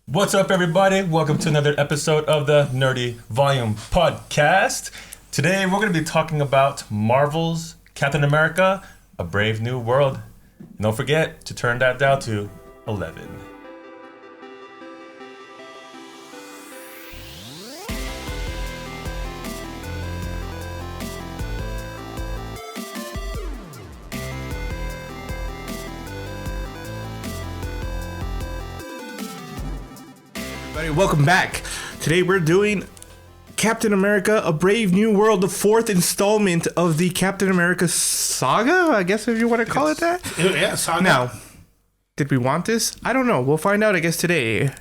What's up, everybody? Welcome to another episode of the Nerdy Volume Podcast. Today, we're going to be talking about Marvel's Captain America, A Brave New World. And don't forget to turn that down to 11. Welcome back. Today we're doing Captain America, A Brave New World, the fourth installment of the Captain America saga, I guess if you want to call it that. Yeah, saga. Now, did we want this? I don't know. We'll find out, I guess, today.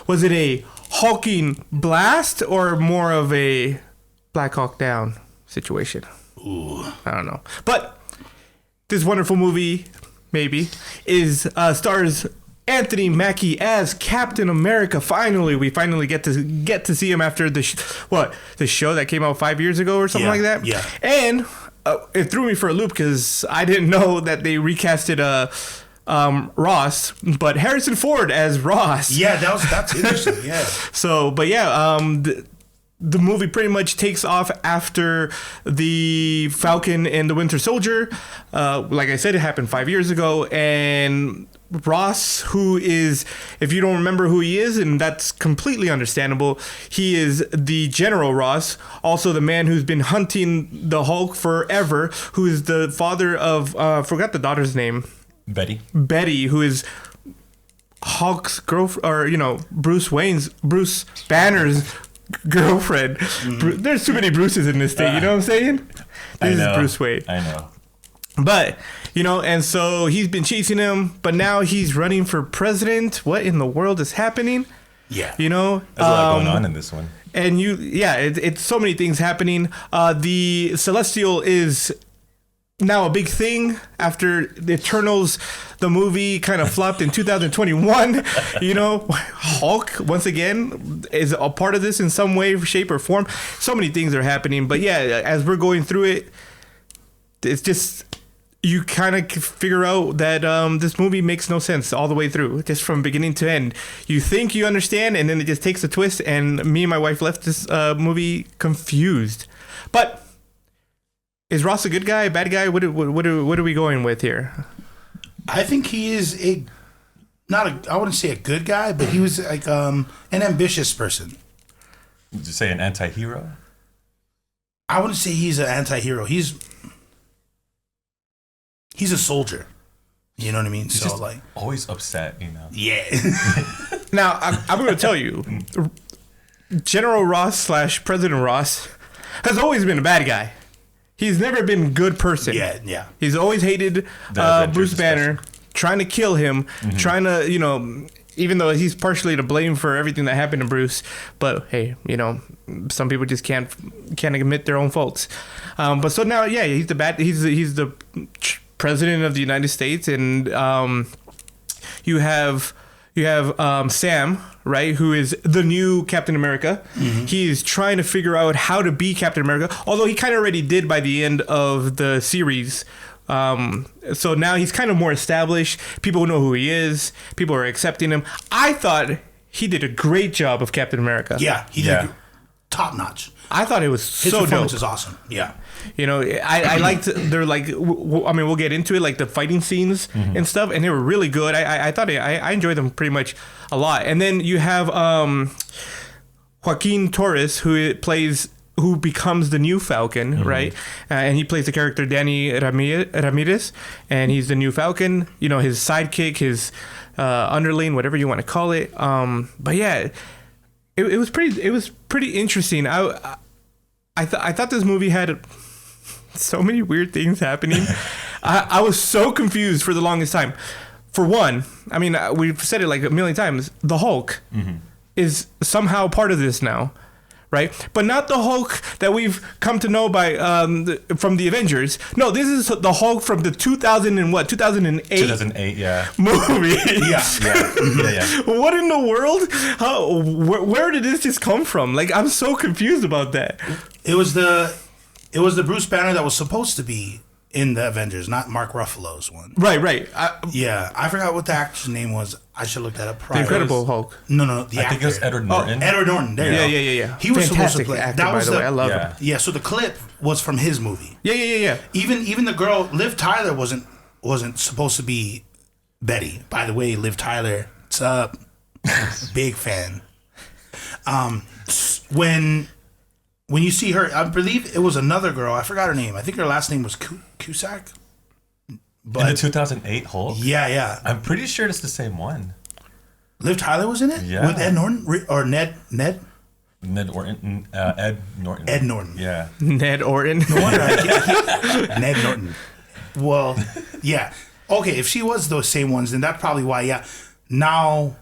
Was it a hulking blast or more of a Black Hawk Down situation? Ooh. I don't know. But this wonderful movie, maybe, stars Anthony Mackie as Captain America. We finally get to see him after the show that came out 5 years ago or something like that. Yeah. And it threw me for a loop because I didn't know that they recasted Ross, but Harrison Ford as Ross. Yeah, that's interesting. Yeah. So, but yeah, the movie pretty much takes off after the Falcon and the Winter Soldier. Like I said, it happened 5 years ago, and Ross, who is, if you don't remember who he is, and that's completely understandable, he is the General Ross, also the man who's been hunting the Hulk forever, who is the father of, forgot the daughter's name. Betty, who is Hulk's girlfriend, or, Bruce Banner's girlfriend. There's too many Bruces in this thing, you know what I'm saying? This is Bruce Wayne. I know. But, and so he's been chasing him, but now he's running for president. What in the world is happening? Yeah. There's a lot going on in this one. And it's so many things happening. The Celestial is now a big thing after the Eternals, the movie kind of flopped in 2021. Hulk, once again, is a part of this in some way, shape, or form. So many things are happening. But yeah, as we're going through it, it's just, you kind of figure out that this movie makes no sense all the way through, just from beginning to end. You think you understand, and then it just takes a twist, and me and my wife left this movie confused. But is Ross a good guy, a bad guy? What are we going with here? I think he is I wouldn't say a good guy, but he was like an ambitious person. Would you say an anti-hero? I wouldn't say he's an anti-hero. He's a soldier. You know what I mean? He's just always upset, Yeah. Now, I'm going to tell you, General Ross / President Ross has always been a bad guy. He's never been a good person. Yeah. He's always hated Bruce Banner, trying to kill him, trying to, even though he's partially to blame for everything that happened to Bruce. But hey, some people just can't admit their own faults. But so now, yeah, he's the president of the United States, and you have Sam, right, who is the new Captain America. He's trying to figure out how to be Captain America, although he kind of already did by the end of the series. So now he's kind of more established. People know who he is. People are accepting him. I thought he did a great job of Captain America. Yeah, he did top notch. I thought it was His so performance dope. is awesome. Yeah. I liked, they're like, we'll get into it, like the fighting scenes and stuff, and they were really good. I thought I enjoyed them pretty much a lot. And then you have Joaquin Torres, who becomes the new Falcon, right? And he plays the character Danny Ramirez, and he's the new Falcon. His sidekick, his underling, whatever you want to call it. But yeah, it was pretty interesting. I thought this movie had so many weird things happening. I was so confused for the longest time. For one, I mean, we've said it like a million times. The Hulk is somehow part of this now, right? But not the Hulk that we've come to know by from the Avengers. No, this is the Hulk from the 2008 2008, yeah. movie. Yeah. What in the world? Where did this just come from? Like, I'm so confused about that. It was the Bruce Banner that was supposed to be in the Avengers, not Mark Ruffalo's one. Right. I forgot what the actor's name was. I should look that up prior. The Incredible Hulk. No, the actor. I think it was Edward Norton. Edward Norton. There you go. Yeah. He was supposed to Fantastic play. actor, That was by the way. I love Yeah. him. Yeah, so the clip was from his movie. Yeah. Even the girl, Liv Tyler, wasn't supposed to be Betty. By the way, Liv Tyler, what's up? Big fan. When you see her, I believe it was another girl. I forgot her name. I think her last name was Cusack. But In the 2008 Hulk? yeah. I'm pretty sure it's the same one. Liv Tyler was in it? Yeah. With Ed Norton? Or Ned? Ned Norton. Ed Norton. Ed Norton. Yeah. Ned Orton. No wonder Ned Norton. Well, yeah. Okay, if she was those same ones, then that's probably why, yeah. Now,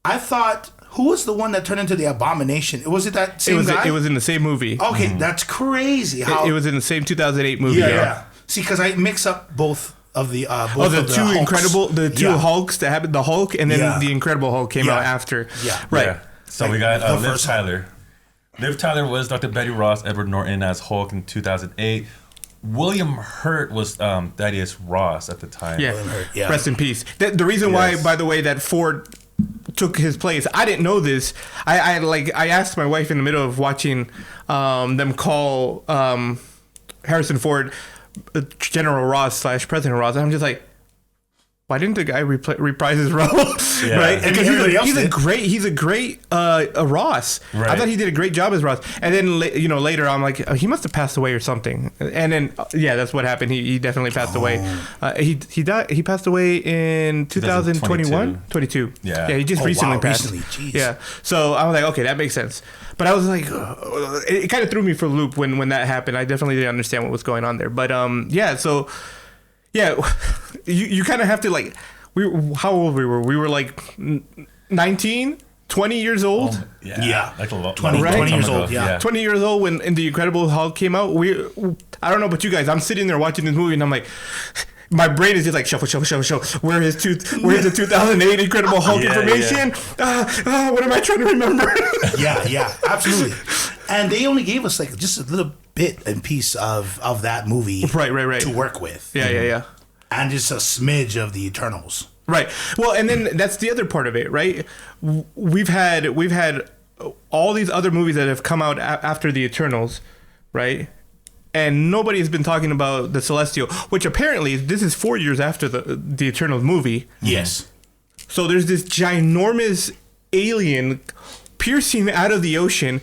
I thought, who was the one that turned into the Abomination? Was it that same guy? It was in the same movie. Okay, that's crazy. How It was in the same 2008 movie. yeah. See, because I mix up both of the Two Hulks. Incredible, the two Yeah. Hulks that happened, the Hulk, and then Yeah. the Incredible Hulk came Yeah. out after. Yeah. Right. Yeah. So Like, we got the Liv first Tyler. Liv Tyler was Dr. Betty Ross, Edward Norton as Hulk in 2008. William Hurt was Thaddeus Ross at the time. Yeah. Hurt, yeah. Rest in peace. The reason why, Yes. by the way, that Ford took his place, I didn't know this. I asked my wife in the middle of watching them call Harrison Ford General Ross / President Ross. And I'm just like, why didn't the guy reprise his role? Yeah. Right? And Because everybody else he's a did. great Ross. Right. I thought he did a great job as Ross. And then later I'm like, oh, he must have passed away or something. And then that's what happened. He definitely passed away. He died. He passed away in 2021, 22. Yeah. He just Oh, recently wow, passed. recently, jeez. Yeah. So I was like, okay, that makes sense. But I was like, it kind of threw me for a loop when that happened. I definitely didn't understand what was going on there. But so yeah, you kind of have to like. How old we were? We were like 19, 20 years old. Yeah. Like a lot. 20 years old, yeah. 20 years old when The Incredible Hulk came out. I don't know about you guys. I'm sitting there watching this movie and I'm like, my brain is just like shuffle. Where's the 2008 Incredible Hulk information? What am I trying to remember? Yeah, absolutely. And they only gave us like just a little bit and piece of that movie Right. to work with. Yeah. And just a smidge of the Eternals. Right. Well, and then that's the other part of it, right? We've had all these other movies that have come out after the Eternals, right? And nobody's been talking about the Celestial, which apparently this is 4 years after the Eternals movie. Yes. So there's this ginormous alien piercing out of the ocean,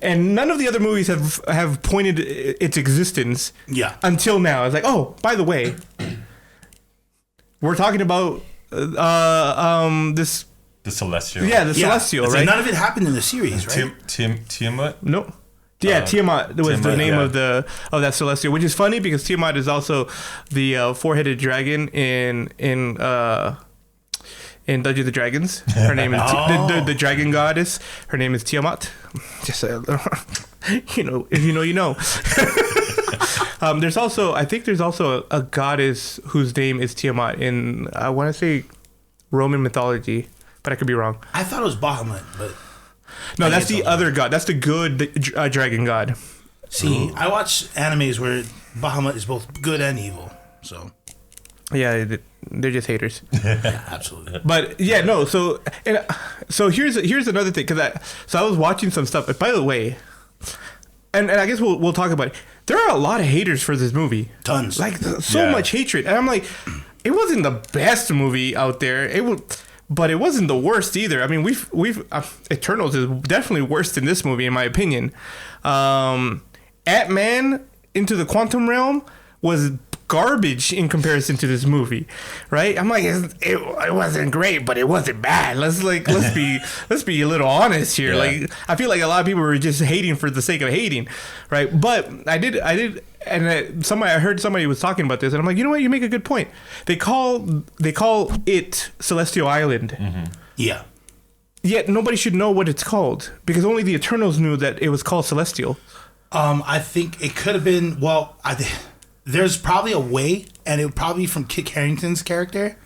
and none of the other movies have pointed its existence. Yeah. Until now, it's like, oh, by the way, we're talking about this. The Celestial. Yeah, the Celestial, It's right? like none of it happened in the series, right? Tiamat? No. Yeah, Tiamat was the Tiamat, name yeah. of that Celestial, which is funny because Tiamat is also the four-headed dragon in Dungeons of the Dragons. Her name is the dragon goddess. Her name is Tiamat. Just if you know, you know. There's also a goddess whose name is Tiamat in I want to say Roman mythology, but I could be wrong. I thought it was Bahamut, but No, that's the other god. That's the good dragon god. see, I watch animes where Bahamut is both good and evil. So Yeah, they're just haters. yeah, absolutely. But yeah, no. So here's another thing because I was watching some stuff. By the way, and I guess we'll talk about it. There are a lot of haters for this movie. Tons. Like so much hatred, and I'm like, it wasn't the best movie out there. But it wasn't the worst either. I mean, we've Eternals is definitely worse than this movie in my opinion. Ant-Man Into the Quantum Realm was garbage in comparison to this movie, right? I'm like, it wasn't great, but it wasn't bad. Let's be a little honest here. Yeah. Like, I feel like a lot of people were just hating for the sake of hating, right? But I did, and I heard somebody was talking about this, and I'm like, you know what? You make a good point. They call it Celestial Island. Mm-hmm. Yeah. Yet nobody should know what it's called because only the Eternals knew that it was called Celestial. I think it could have been. Well, there's probably a way, and it would probably be from Kit Harington's character.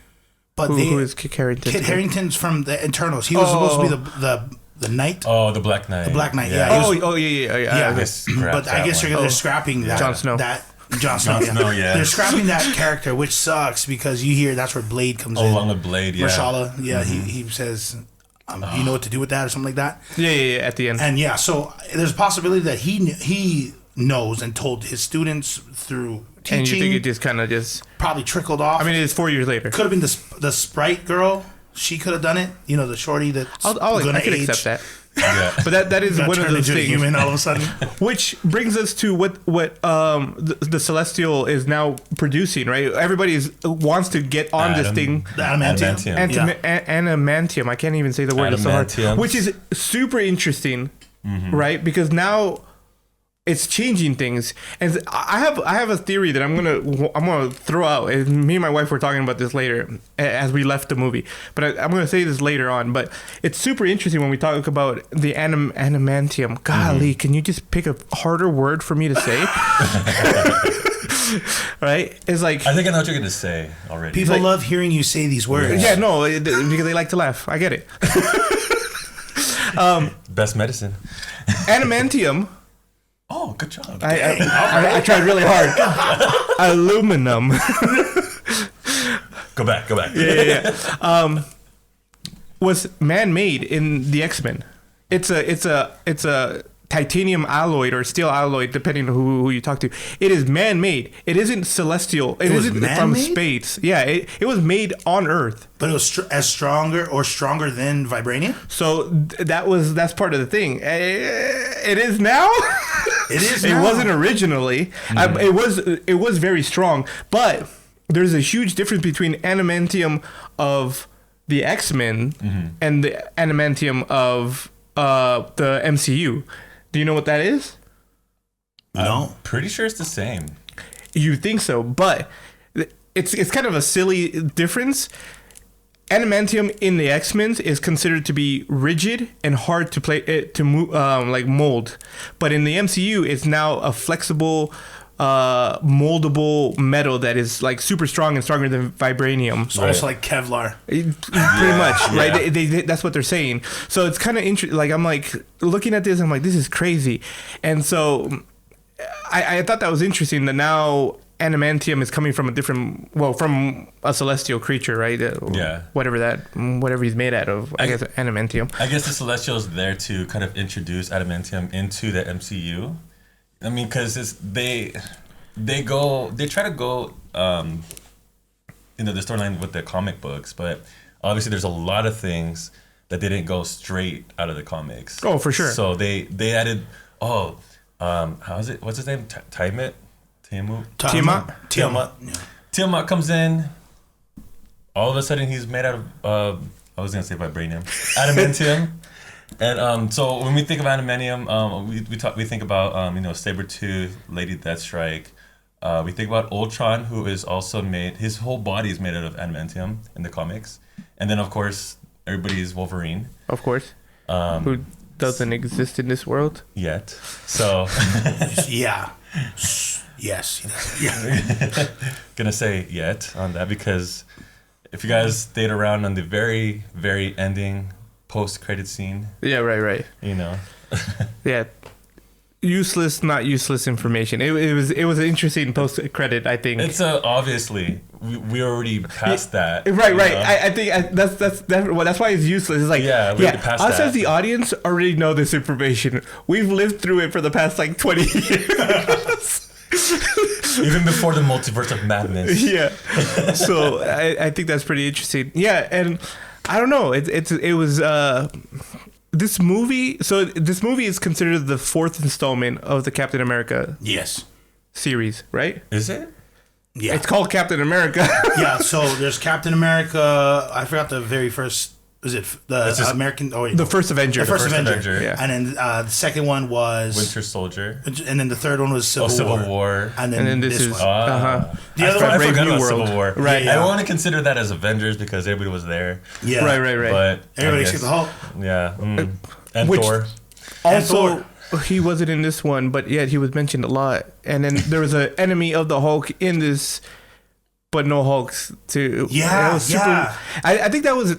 But Who is Kit Harington? Kit Harington's from the Eternals. He was supposed to be the Knight. Oh, the Black Knight. The Black Knight, yeah. yeah. Yeah. Yeah, I guess scrap but I that guess one. they're scrapping that. Jon Snow. That Jon Snow. Jon Snow, yeah. They're scrapping that character, which sucks because you hear that's where Blade comes in. Along with Blade, yeah. Marshala, yeah, he says, you know what to do with that or something like that. Yeah, at the end. And yeah, so there's a possibility that he knows and told his students through teaching. And you think it just kind of probably trickled off. I mean, it's 4 years later. Could have been the Sprite girl. She could have done it. You know, the shorty that's I could accept that. Yeah. But that is one of those things. Human all of a sudden. Which brings us to what the Celestial is now producing, right? Everybody wants to get on this thing. The adamantium. Adamantium. I can't even say the word. It's so hard. Which is super interesting, right? Because now it's changing things, and I have a theory that I'm gonna throw out. And me and my wife were talking about this later as we left the movie, but I'm gonna say this later on. But it's super interesting when we talk about the adamantium. Golly, can you just pick a harder word for me to say? Right? It's like I think I know what you're gonna say already. People love hearing you say these words. Yeah, no, because they like to laugh. I get it. Best medicine. Adamantium. Oh, good job. I tried really hard. Aluminum. Go back. Yeah. Was man-made in the X-Men. It's a titanium alloy or steel alloy, depending on who you talk to. It is man-made. It isn't celestial. It isn't from space. Yeah, it was made on Earth. But it was as stronger than vibranium. So that's part of the thing. It is now. It is. It wasn't originally. It was very strong, but there's a huge difference between adamantium of the X-Men and the adamantium of the MCU. Do you know what that is? No. I'm pretty sure it's the same. You think so, but it's kind of a silly difference. Adamantium in the X-Men is considered to be rigid and hard to move, like mold. But in the MCU, it's now a flexible, moldable metal that is like super strong and stronger than vibranium. It's almost like Kevlar. Pretty much, right? They that's what they're saying. So it's kind of interesting. Like I'm like looking at this, I'm like, this is crazy. And so I thought that was interesting that now adamantium is coming from from a celestial creature, right? Whatever he's made out of. I guess adamantium. I guess the Celestial is there to kind of introduce adamantium into the MCU. I mean, because they try to go the storyline with the comic books, but obviously there's a lot of things that they didn't go straight out of the comics. Oh, for sure. So they added how is it? What's his name? Tiamat. Tiamat comes in. All of a sudden, he's made out of I was gonna say vibranium, adamantium, and so when we think of adamantium, we think about Sabretooth, Lady Deathstrike. We think about Ultron, who is also made. His whole body is made out of adamantium in the comics, and then of course everybody's Wolverine. Of course. Who doesn't exist in this world yet? So yeah. Yes. Yeah. Gonna say yet on that because if you guys stayed around on the very, very ending post-credit scene. Yeah, right. Yeah. Not useless information. It was an interesting post-credit, I think. It's obviously we already passed that. Right. I think that's why it's useless. It's like we already passed us that. As the audience already know this information. We've lived through it for the past 20 years. Even before the multiverse of madness. Yeah. So I think that's pretty interesting. Yeah, and I don't know. It was this movie. So this movie is considered the fourth installment of the Captain America series, right? Is it? Yeah. It's called Captain America. Yeah. So there's Captain America. I forgot the very first. Was it the American? Oh, wait, the first Avenger. The first Avenger. Yeah. And then the second one was Winter Soldier. And then the third one was Civil War. And then this is one. The other one, I forgot about World. Civil War. Right. I want to consider that as Avengers because everybody was there. Yeah. Right. But everybody except the Hulk. Yeah. And Thor. Also, he wasn't in this one, but yet he was mentioned a lot. And then there was an enemy of the Hulk in this. But no Hulks too. Yeah, I think that was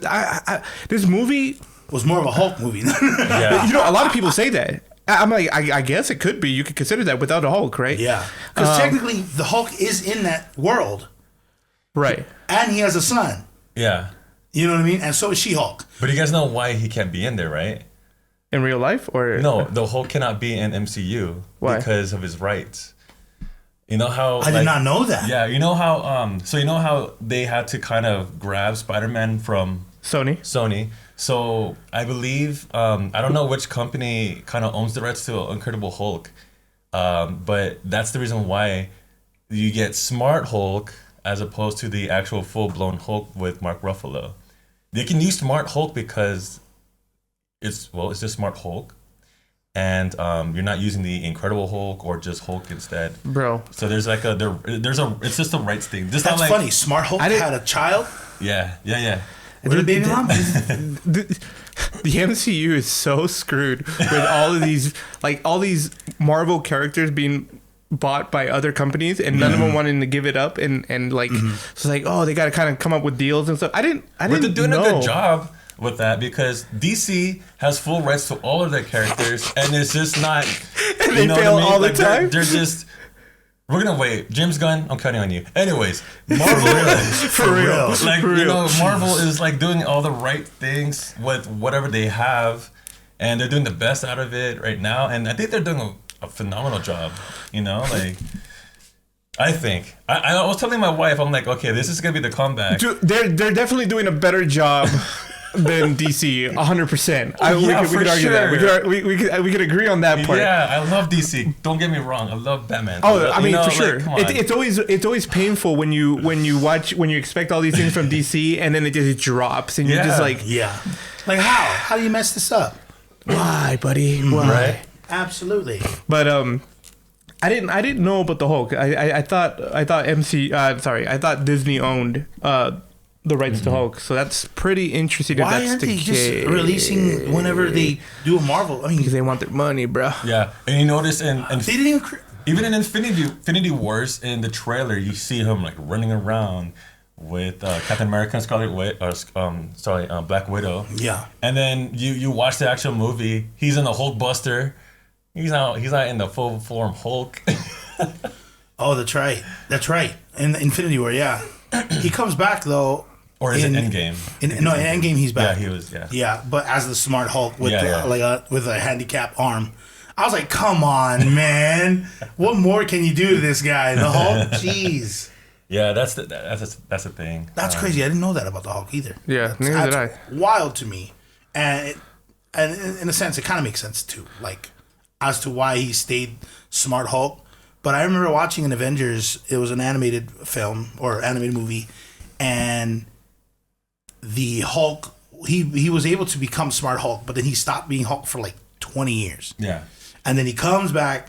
this movie was more of a Hulk movie. Yeah. A lot of people say that. I'm like, I guess it could be. You could consider that without a Hulk, right? Yeah. Because technically, the Hulk is in that world. Right. And he has a son. Yeah. You know what I mean? And so is She-Hulk. But you guys know why he can't be in there, right? In real life, or no? The Hulk cannot be in MCU because of his rights. You know how I did not know that. Yeah, you know how so you know how they had to kind of grab Spider-Man from Sony. So I believe I don't know which company kind of owns the rights to Incredible Hulk, but that's the reason why you get Smart Hulk as opposed to the actual full-blown Hulk with Mark Ruffalo. They can use Smart Hulk because it's just Smart Hulk. And you're not using the Incredible Hulk or just Hulk instead, bro. So there's like it's just a rights thing. Just That's not like, funny. Smart Hulk had a child. Yeah. With a baby mom. The MCU is so screwed with all these Marvel characters being bought by other companies and none of them wanting to give it up and like so it's like, oh, they got to kind of come up with deals and stuff. I didn't But they're doing a good job with that because DC has full rights to all of their characters and it's just not and they fail all the time. They're just we're gonna wait. James Gunn, I'm counting on you. Anyways, Marvel for real. Like you know, Marvel is like doing all the right things with whatever they have and they're doing the best out of it right now and I think they're doing a phenomenal job, you know, like I think I was telling my wife, I'm like, okay, this is gonna be the comeback. Dude, they're definitely doing a better job than DC, 100%. We could argue that. We could agree on that part. Yeah, I love DC. Don't get me wrong, I love Batman. Oh, I mean, for sure. It's always painful when you expect all these things from DC and then it just drops and you're just like, like how do you mess this up? Why, buddy? Why? Right? Absolutely. But I didn't know about the Hulk. I thought Disney owned the rights to Hulk. So that's pretty interesting. Why aren't they just releasing whenever they do a Marvel? I mean, because they want their money, bro. Yeah, and you notice they didn't even in Infinity Wars in the trailer, you see him like running around with Captain America and Black Widow. Yeah, and then you watch the actual movie. He's in the Hulk Buster. He's not in the full form Hulk. Oh, that's right. In the Infinity War, yeah. He comes back though. Or is it Endgame? In Endgame he's back. Yeah, he was. Yeah. Yeah, but as the Smart Hulk with with a handicapped arm. I was like, come on, man. What more can you do to this guy? The Hulk? Jeez. Yeah, that's the thing. That's crazy. I didn't know that about the Hulk either. Yeah, neither did I. Wild to me. And in a sense, it kind of makes sense too. Like, as to why he stayed Smart Hulk. But I remember watching an Avengers, it was an animated film or animated movie, and the Hulk, he was able to become Smart Hulk, but then he stopped being Hulk for like 20 years. Yeah. And then he comes back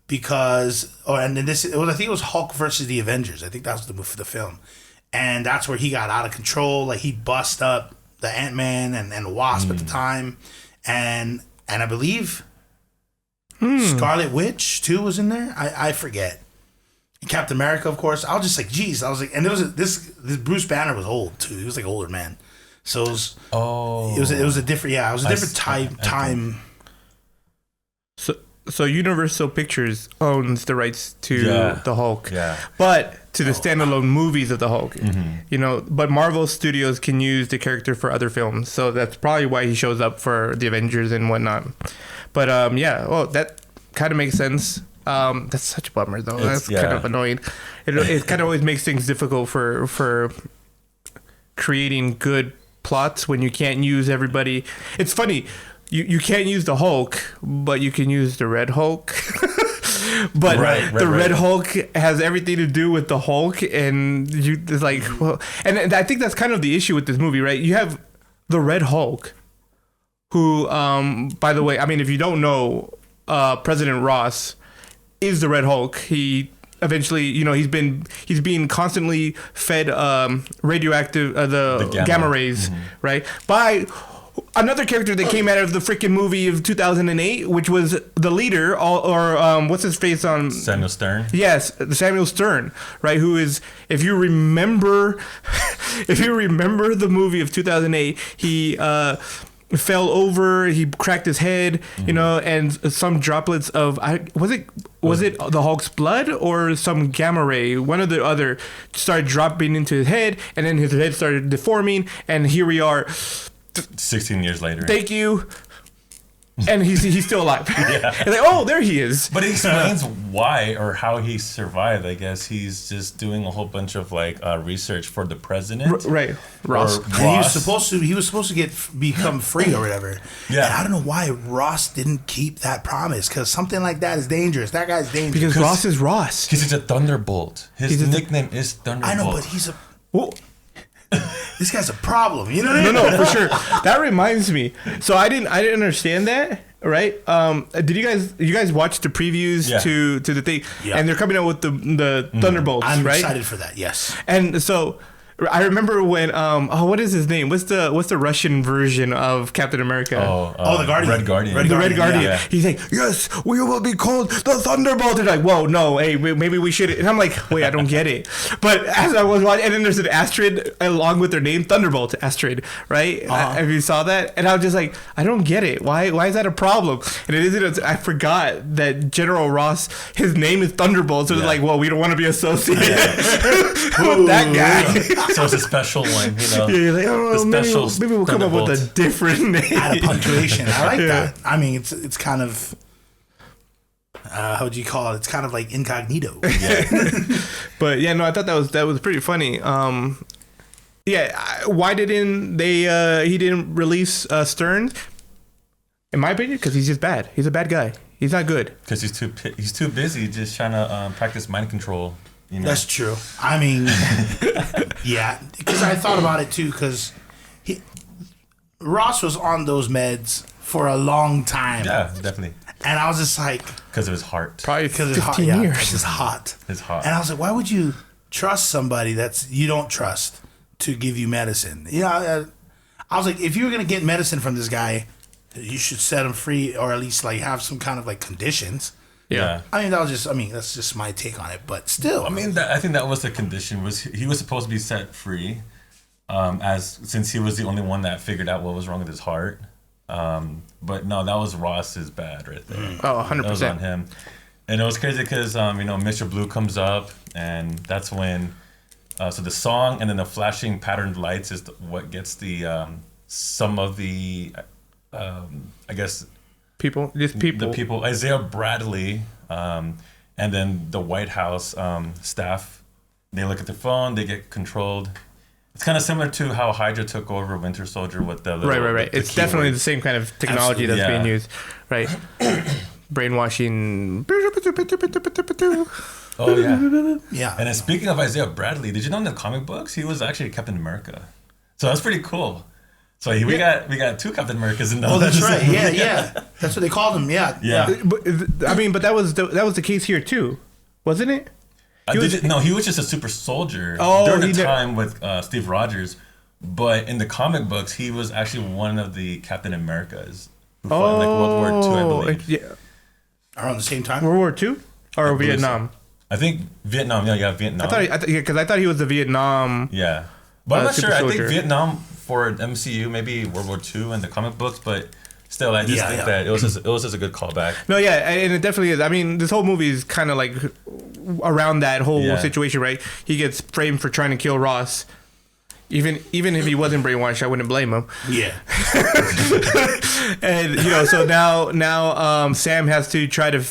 because, I think it was Hulk versus the Avengers. I think that was the film. And that's where he got out of control. Like, he bust up the Ant-Man and Wasp at the time. And I believe Scarlet Witch too was in there. I forget. And Captain America, of course. I was just like, geez. I was like, and there was this Bruce Banner was old too. He was like an older man. So it was a different different time. So Universal Pictures owns the rights to the Hulk, but to the standalone movies of the Hulk, you know. But Marvel Studios can use the character for other films, so that's probably why he shows up for the Avengers and whatnot. But that kind of makes sense. That's such a bummer, though. That's kind of annoying. It kind of always makes things difficult for creating good plots when you can't use everybody. It's funny. You can't use the Hulk, but you can use the Red Hulk. But the Red Hulk has everything to do with the Hulk, and it's like, well, and I think that's kind of the issue with this movie, right? You have the Red Hulk, who, by the way, I mean, if you don't know, President Ross is the Red Hulk. He eventually, you know, he's being constantly fed radioactive the gamma rays, right, by another character that came out of the freaking movie of 2008, which was the leader, or what's his face on Samuel Stern. Yes, Samuel Stern, right? Who is, if you remember the movie of 2008, he fell over. He cracked his head, you know, and some droplets of was it the Hulk's blood or some gamma ray? One or the other started dropping into his head, and then his head started deforming. And here we are, 16 years later. Thank you. And he's still alive. Yeah. And like, oh, there he is. But he explains why or how he survived. I guess he's just doing a whole bunch of like research for the president. Right. Ross. And he was supposed to become free or whatever. Yeah. And I don't know why Ross didn't keep that promise, because something like that is dangerous. That guy's dangerous. Because Ross is Ross. Because he's a Thunderbolt. His nickname is Thunderbolt. I know, but he's a... Well, this guy's a problem, you know what I mean? No, for sure. That reminds me. So I didn't understand that, right? Did you guys watch the previews to the thing? Yeah. And they're coming out with the Thunderbolts, I'm right? excited for that. Yes. And so I remember when what is his name? What's the Russian version of Captain America? The Guardian. Red Guardian. The Red Guardian. Yeah. He's like, yes, we will be called the Thunderbolt. And like, whoa, no, hey, maybe we should. And I'm like, wait, I don't get it. But as I was watching, and then there's an asterisk along with their name, Thunderbolt asterisk, right? Have you saw that? And I was just like, I don't get it. Why is that a problem? And it isn't. I forgot that General Ross, his name is Thunderbolt. So it's like, well, we don't want to be associated with that guy. So it's a special one, you know. Yeah, you're like, oh, maybe we'll come up with a different name. Add a punctuation. I like that. I mean, it's kind of how would you call it? It's kind of like incognito. Yeah. But yeah, no, I thought that was pretty funny. Why didn't he didn't release Stern? In my opinion, because he's just bad. He's a bad guy. He's not good. Because he's too busy just trying to practice mind control. You know? That's true. I mean, yeah, because I thought about it too. Because Ross was on those meds for a long time. Yeah, definitely. And I was just like, because of his heart. Probably because 15 it's hot. years. Yeah, it's hot. It's hot. And I was like, why would you trust somebody you don't trust to give you medicine? You know, I was like, if you were gonna get medicine from this guy, you should set him free, or at least like have some kind of like conditions. Yeah. I mean, that's just my take on it, but still. I mean, I think that was the condition. Was he was supposed to be set free, since he was the only one that figured out what was wrong with his heart. But no, that was Ross's bad right there. Oh, 100%. That was on him. And it was crazy because Mr. Blue comes up, and that's when so the song and then the flashing patterned lights is what gets the some of the I guess the people, Isaiah Bradley, and then the White House staff, they look at their phone, they get controlled. It's kind of similar to how Hydra took over Winter Soldier with the little, right. It's definitely the same kind of technology that's being used, right? Brainwashing. Oh yeah, yeah. And then speaking of Isaiah Bradley, did you know in the comic books he was actually Captain America? So that's pretty cool. So we got two Captain Americas in those. Oh, that's right. Yeah. That's what they called him. Yeah. But that was the case here too, wasn't it? He was just a super soldier during the time with Steve Rogers. But in the comic books, he was actually one of the Captain Americas who fought in like World War II, I believe. Yeah. Around the same time? World War II? Or Vietnam? I think Vietnam. Yeah, Vietnam. Because I thought he was the Vietnam. Yeah. But I'm not sure. soldier. I think Vietnam for MCU, maybe World War II in the comic books, but still, I just think that it was just a good callback. No, yeah, and it definitely is. I mean, this whole movie is kind of like around that whole situation, right? He gets framed for trying to kill Ross. Even if he wasn't brainwashed, I wouldn't blame him. Yeah. And so now Sam has to try to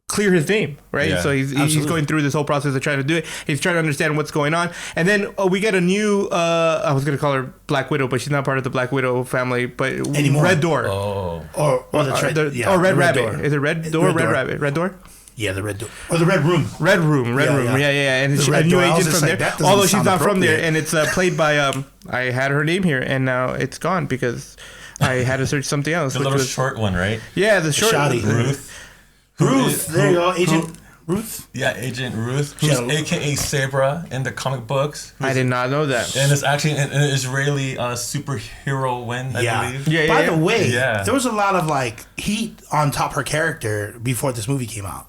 clear his name, right? Yeah, so he's going through this whole process of trying to do it. He's trying to understand what's going on, and then we get a new. I was gonna call her Black Widow, but she's not part of the Black Widow family. But anymore. Red Door. Or that's right. Red Rabbit. Door. Is it Red Door? Red Rabbit. Red Door. Yeah, the Red Door. Or the Red Room. Red Room. Yeah. And it's a new agent from there. Although she's not from there, and it's played by. I had her name here, and now it's gone because I had to search something else. The little short one, right? Yeah, the short one. Ruth. There you go, Agent Ruth. Yeah, Agent Ruth, who's AKA Sabra in the comic books. I did not know that. And it's actually an Israeli superhero win, I believe. Yeah. By the way, there was a lot of like heat on top her character before this movie came out.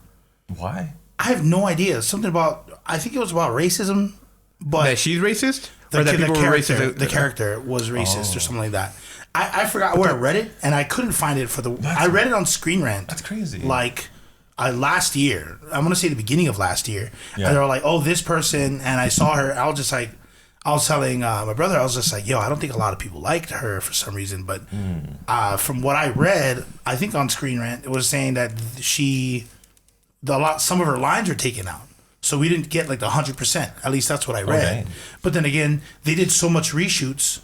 Why? I have no idea. Something about, I think it was about racism, but that she's racist, or that people were racist. The character was racist or something like that. I forgot where I read it, and I couldn't find it I read it on Screen Rant. That's crazy. Like last year, I'm gonna say the beginning of last year, Yeah. and they were like, "Oh, this person," and I saw her. I was just like, I was telling my brother, I was just like, "Yo, I don't think a lot of people liked her for some reason," but from what I read, I think on Screen Rant, it was saying that some of her lines are taken out. So we didn't get like the 100%. At least that's what I read. Okay. But then again, they did so much reshoots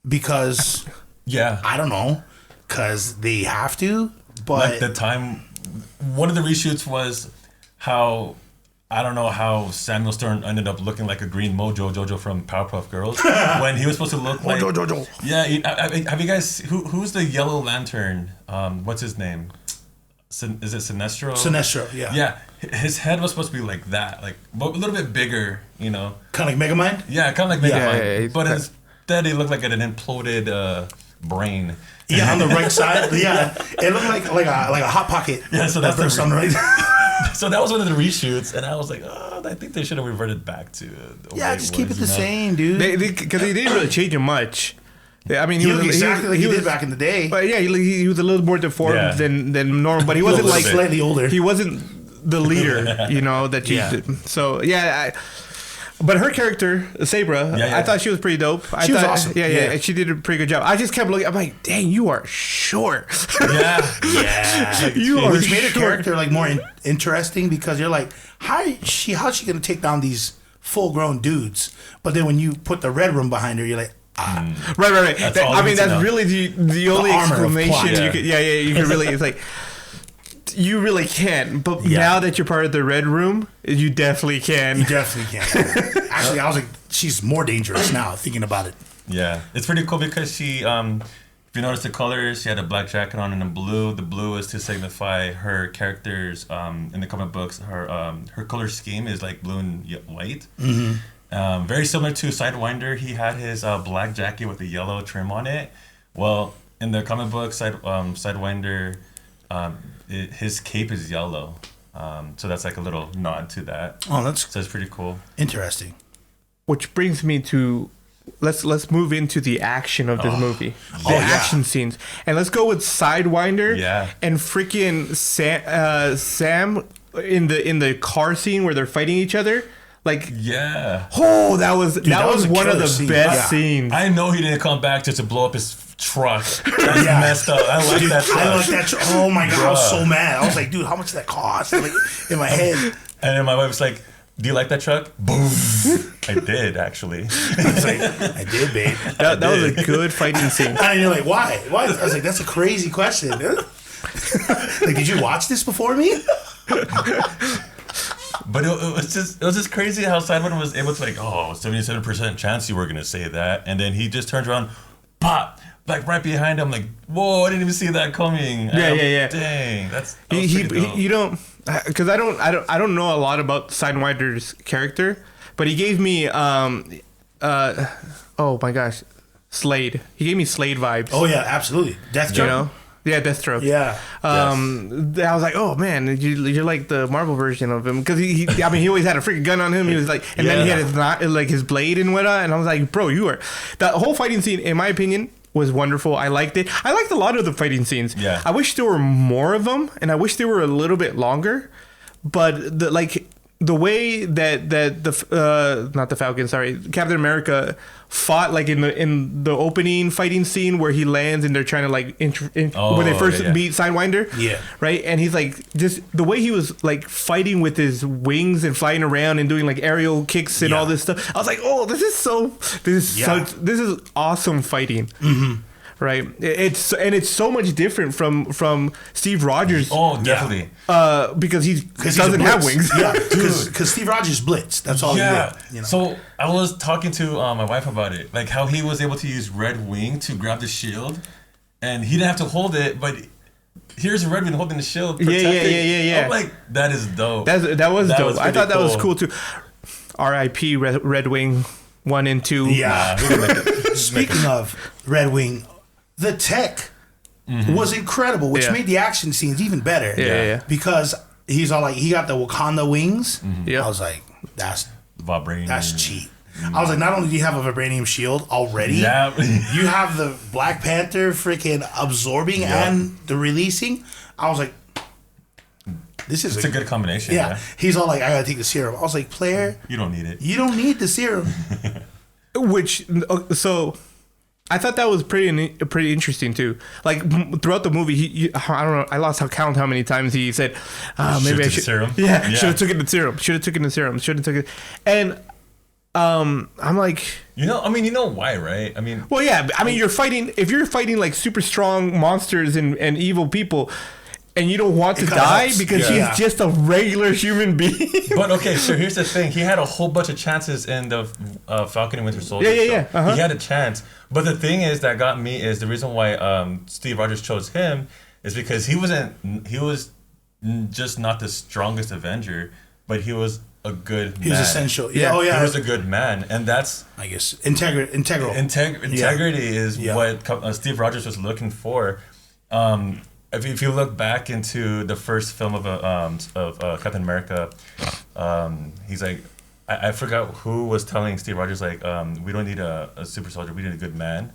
because Yeah. I don't know, because they have to. But Like the time, one of the reshoots was how, I don't know how Samuel Stern ended up looking like a green Jojo from Powerpuff Girls when he was supposed to look like. Jojo. Yeah, have you guys, who's the Yellow Lantern? What's his name? Is it Sinestro? Sinestro, yeah. Yeah, his head was supposed to be like that, like but a little bit bigger, you know. Kind of like Megamind? Yeah, kind of like Megamind, yeah, but instead he looked like an imploded brain. Yeah, on the right side. Yeah, it looked like a hot pocket. Yeah, so that's on the right. So that was one of the reshoots, and I was like, oh, I think they should have reverted back to. The Yeah, way just it keep was, it the you know? same, dude. Because they didn't really change him much. I mean, He looked exactly like he was, did back in the day. But yeah, he was a little more deformed Yeah. than normal, but he wasn't like slightly older. He wasn't the leader, you know, that you. Yeah. So yeah, but her character, Sabra, Yeah. I thought she was pretty dope. She was thought, awesome. Yeah, Yeah. and she did a pretty good job. I just kept looking. I'm like, dang, you are short. Yeah, Yeah, You are which made a short. character like more interesting because you're like, how's she gonna take down these full-grown dudes? But then when you put the Red Room behind her, you're like, Right. That's all you I mean, need to that's know. really the only armor of explanation plot. you could. Yeah, you could really. It's like you really can't. But Yeah. now that you're part of the Red Room, you definitely can. you definitely can't. Actually, I was like, she's more dangerous now thinking about it. yeah. It's pretty cool because she, if you notice the colors, she had a black jacket on and a blue. The blue is to signify her characters in the comic books. Her color scheme is like blue and white. Mm-hmm. Very similar to Sidewinder. He had his black jacket with a yellow trim on it. Well, in the comic book, Sidewinder, his cape is yellow. So that's like a little nod to that. Oh, that's So it's pretty cool. interesting. Which brings me to let's move into the action of this movie, the yeah. action scenes, and let's go with Sidewinder. Yeah. And freaking Sam in the car scene where they're fighting each other. Like, Yeah. oh, that was that was a one of killer the scene. best Yeah. scenes. I know he didn't come back just to blow up his truck. That's messed up. I like that truck. I like that. Oh my god, I was so mad. I was like, dude, how much did that cost? Like in my head. And then my wife was like, "Do you like that truck?" Boom. I did actually. I was like, I did, babe. That was a good fighting scene. And you're like, why? Why? I was like, that's a crazy question. Like, did you watch this before me? But it was just crazy how Sidewinder was able to like, 77% chance you were gonna say that, and then he just turns around, pop, like right behind him, like, whoa, I didn't even see that coming. Yeah. Dang, that was He pretty dope. you don't, because I don't know a lot about Sidewinder's character, but he gave me oh my gosh, Slade. He gave me Slade vibes. Oh yeah, absolutely. Deathstroke. You know. Yeah, Deathstroke. Yeah. I was like, oh man, you're like the Marvel version of him because he always had a freaking gun on him. He was like, and then he had his blade and whatnot, and I was like, bro, that whole fighting scene, in my opinion, was wonderful. I liked it. I liked a lot of the fighting scenes. Yeah. I wish there were more of them, and I wish they were a little bit longer. But the way that not the Falcon, sorry, Captain America fought like in the opening fighting scene where he lands and they're trying to like when they first meet Sidewinder, right, and he's like just the way he was like fighting with his wings and flying around and doing like aerial kicks and all this stuff. I was like, oh, this is awesome fighting. Mm-hmm. Right, it's so much different from Steve Rogers. Oh, definitely. Because he doesn't have wings. Yeah, because Steve Rogers blitzed. That's all he did. You know? So I was talking to my wife about it, like how he was able to use Red Wing to grab the shield, and he didn't have to hold it, but here's Red Wing holding the shield. Yeah. I'm like, that is dope. That was dope. I thought that was cool. cool too. R.I.P. Red Wing 1 and 2. Yeah. Speaking of Red Wing, the tech was incredible, which made the action scenes even better. Yeah. Because he's all like, he got the Wakanda wings. Yeah. I was like, that's Vibranium. That's cheap. I was like, not only do you have a vibranium shield already, you have the Black Panther freaking absorbing and the releasing. I was like, this is a good combination. Yeah. He's all like, I gotta take the serum. I was like, player, you don't need it. You don't need the serum. So I thought that was pretty interesting too. Like throughout the movie, I don't know, I lost count how many times he said, maybe I should. Serum. Yeah, should have taken the serum. Should have taken the serum. Should have taken it. And I'm like, you know why, right? I mean, well, yeah. I mean, if you're fighting like super strong monsters and evil people, and you don't want to die because he's just a regular human being. But okay, so here's the thing: he had a whole bunch of chances in the Falcon and Winter Soldier. Yeah. He had a chance, but the thing is that got me is the reason why Steve Rogers chose him is because he was just not the strongest Avenger, but he was a good man. He was essential. He was a good man, and that's, I guess, integral. Integrity is what Steve Rogers was looking for. If you look back into the first film of Captain America, he's like, I forgot who was telling Steve Rogers like, we don't need a super soldier, we need a good man.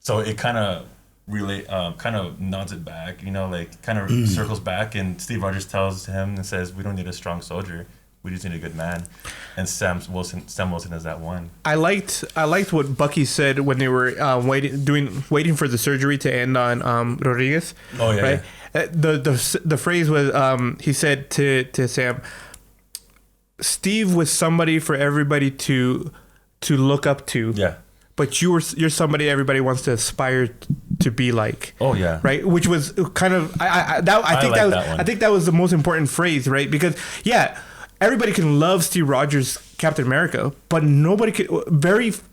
So it kind of nods it back, like kind of circles back, and Steve Rogers tells him and says, we don't need a strong soldier, we just need a good man. And Sam Wilson is that one. I liked what Bucky said when they were waiting for the surgery to end on Rodriguez. Oh yeah. Right? Yeah. The phrase was, he said to Sam, Steve was somebody for everybody to look up to. Yeah. But you're somebody everybody wants to aspire to be like. Oh yeah. Right, which was kind of I think that was the most important phrase, right? Because everybody can love Steve Rogers, Captain America, but nobody could.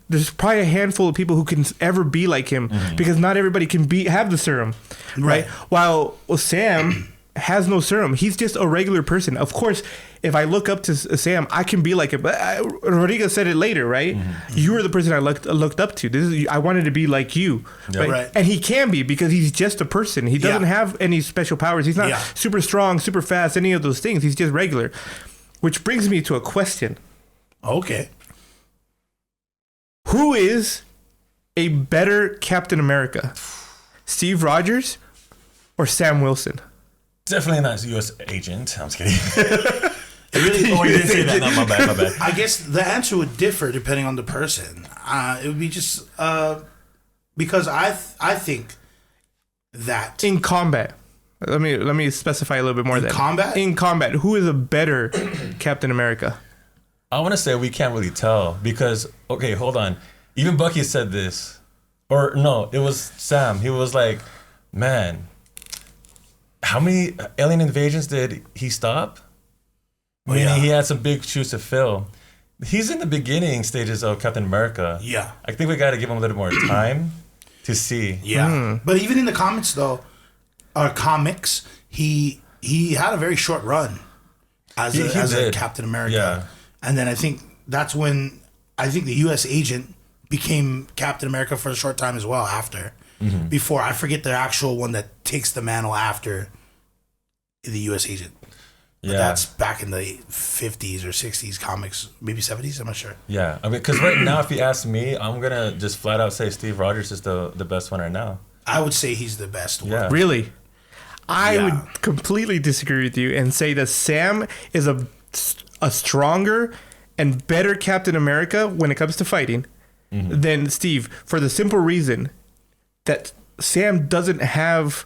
There's probably a handful of people who can ever be like him, because not everybody can have the serum, right? While Sam has no serum, he's just a regular person. Of course, if I look up to Sam, I can be like him. But Rodriguez said it later, right? You were the person I looked up to. I wanted to be like you, right? And he can be, because he's just a person. He doesn't have any special powers. He's not super strong, super fast, any of those things. He's just regular. Which brings me to a question. Okay. Who is a better Captain America? Steve Rogers or Sam Wilson? Definitely not a U.S. agent. I'm just kidding. You didn't say that. No, my bad. I guess the answer would differ depending on the person. It would be just because I think that in combat. Let me specify a little bit more. In combat, who is a better Captain America? I want to say we can't really tell, because okay, hold on. Even Bucky said this, or no, it was Sam. He was like, "Man, how many alien invasions did he stop?" Meaning he had some big shoes to fill. He's in the beginning stages of Captain America. Yeah, I think we got to give him a little more time to see. Yeah, but even in the comics though. Comics, he had a very short run as a Captain America, and then I think that's when the U.S. agent became Captain America for a short time as well. After, before I forget the actual one that takes the mantle after the U.S. agent. But that's back in the 50s or 60s comics, maybe 70s. I'm not sure. Yeah, I mean, because right now, if you ask me, I'm gonna just flat out say Steve Rogers is the best one right now. I would say he's the best one. Really? I would completely disagree with you and say that Sam is a stronger and better Captain America when it comes to fighting than Steve, for the simple reason that Sam doesn't have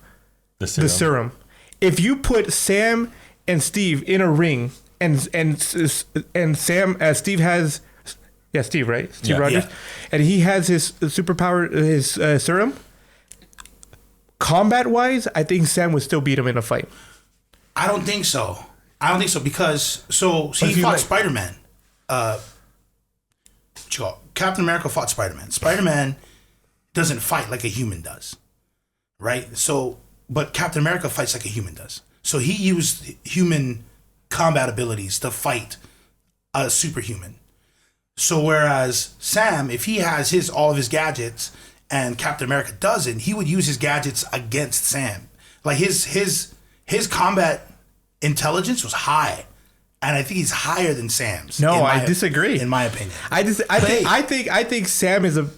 the serum. If you put Sam and Steve in a ring and Sam Steve has Steve, right? Steve Rogers, and he has his superpower, his serum. Combat wise, I think Sam would still beat him in a fight. I don't think so because he fought Spider-Man. Captain America fought Spider-Man. Spider-Man doesn't fight like a human does, right? So, but Captain America fights like a human does. So he used human combat abilities to fight a superhuman. So whereas Sam, if he has all of his gadgets and Captain America doesn't, he would use his gadgets against Sam. Like his combat intelligence was high and I think he's higher than Sam's. No, I disagree. In my opinion, I think Sam is a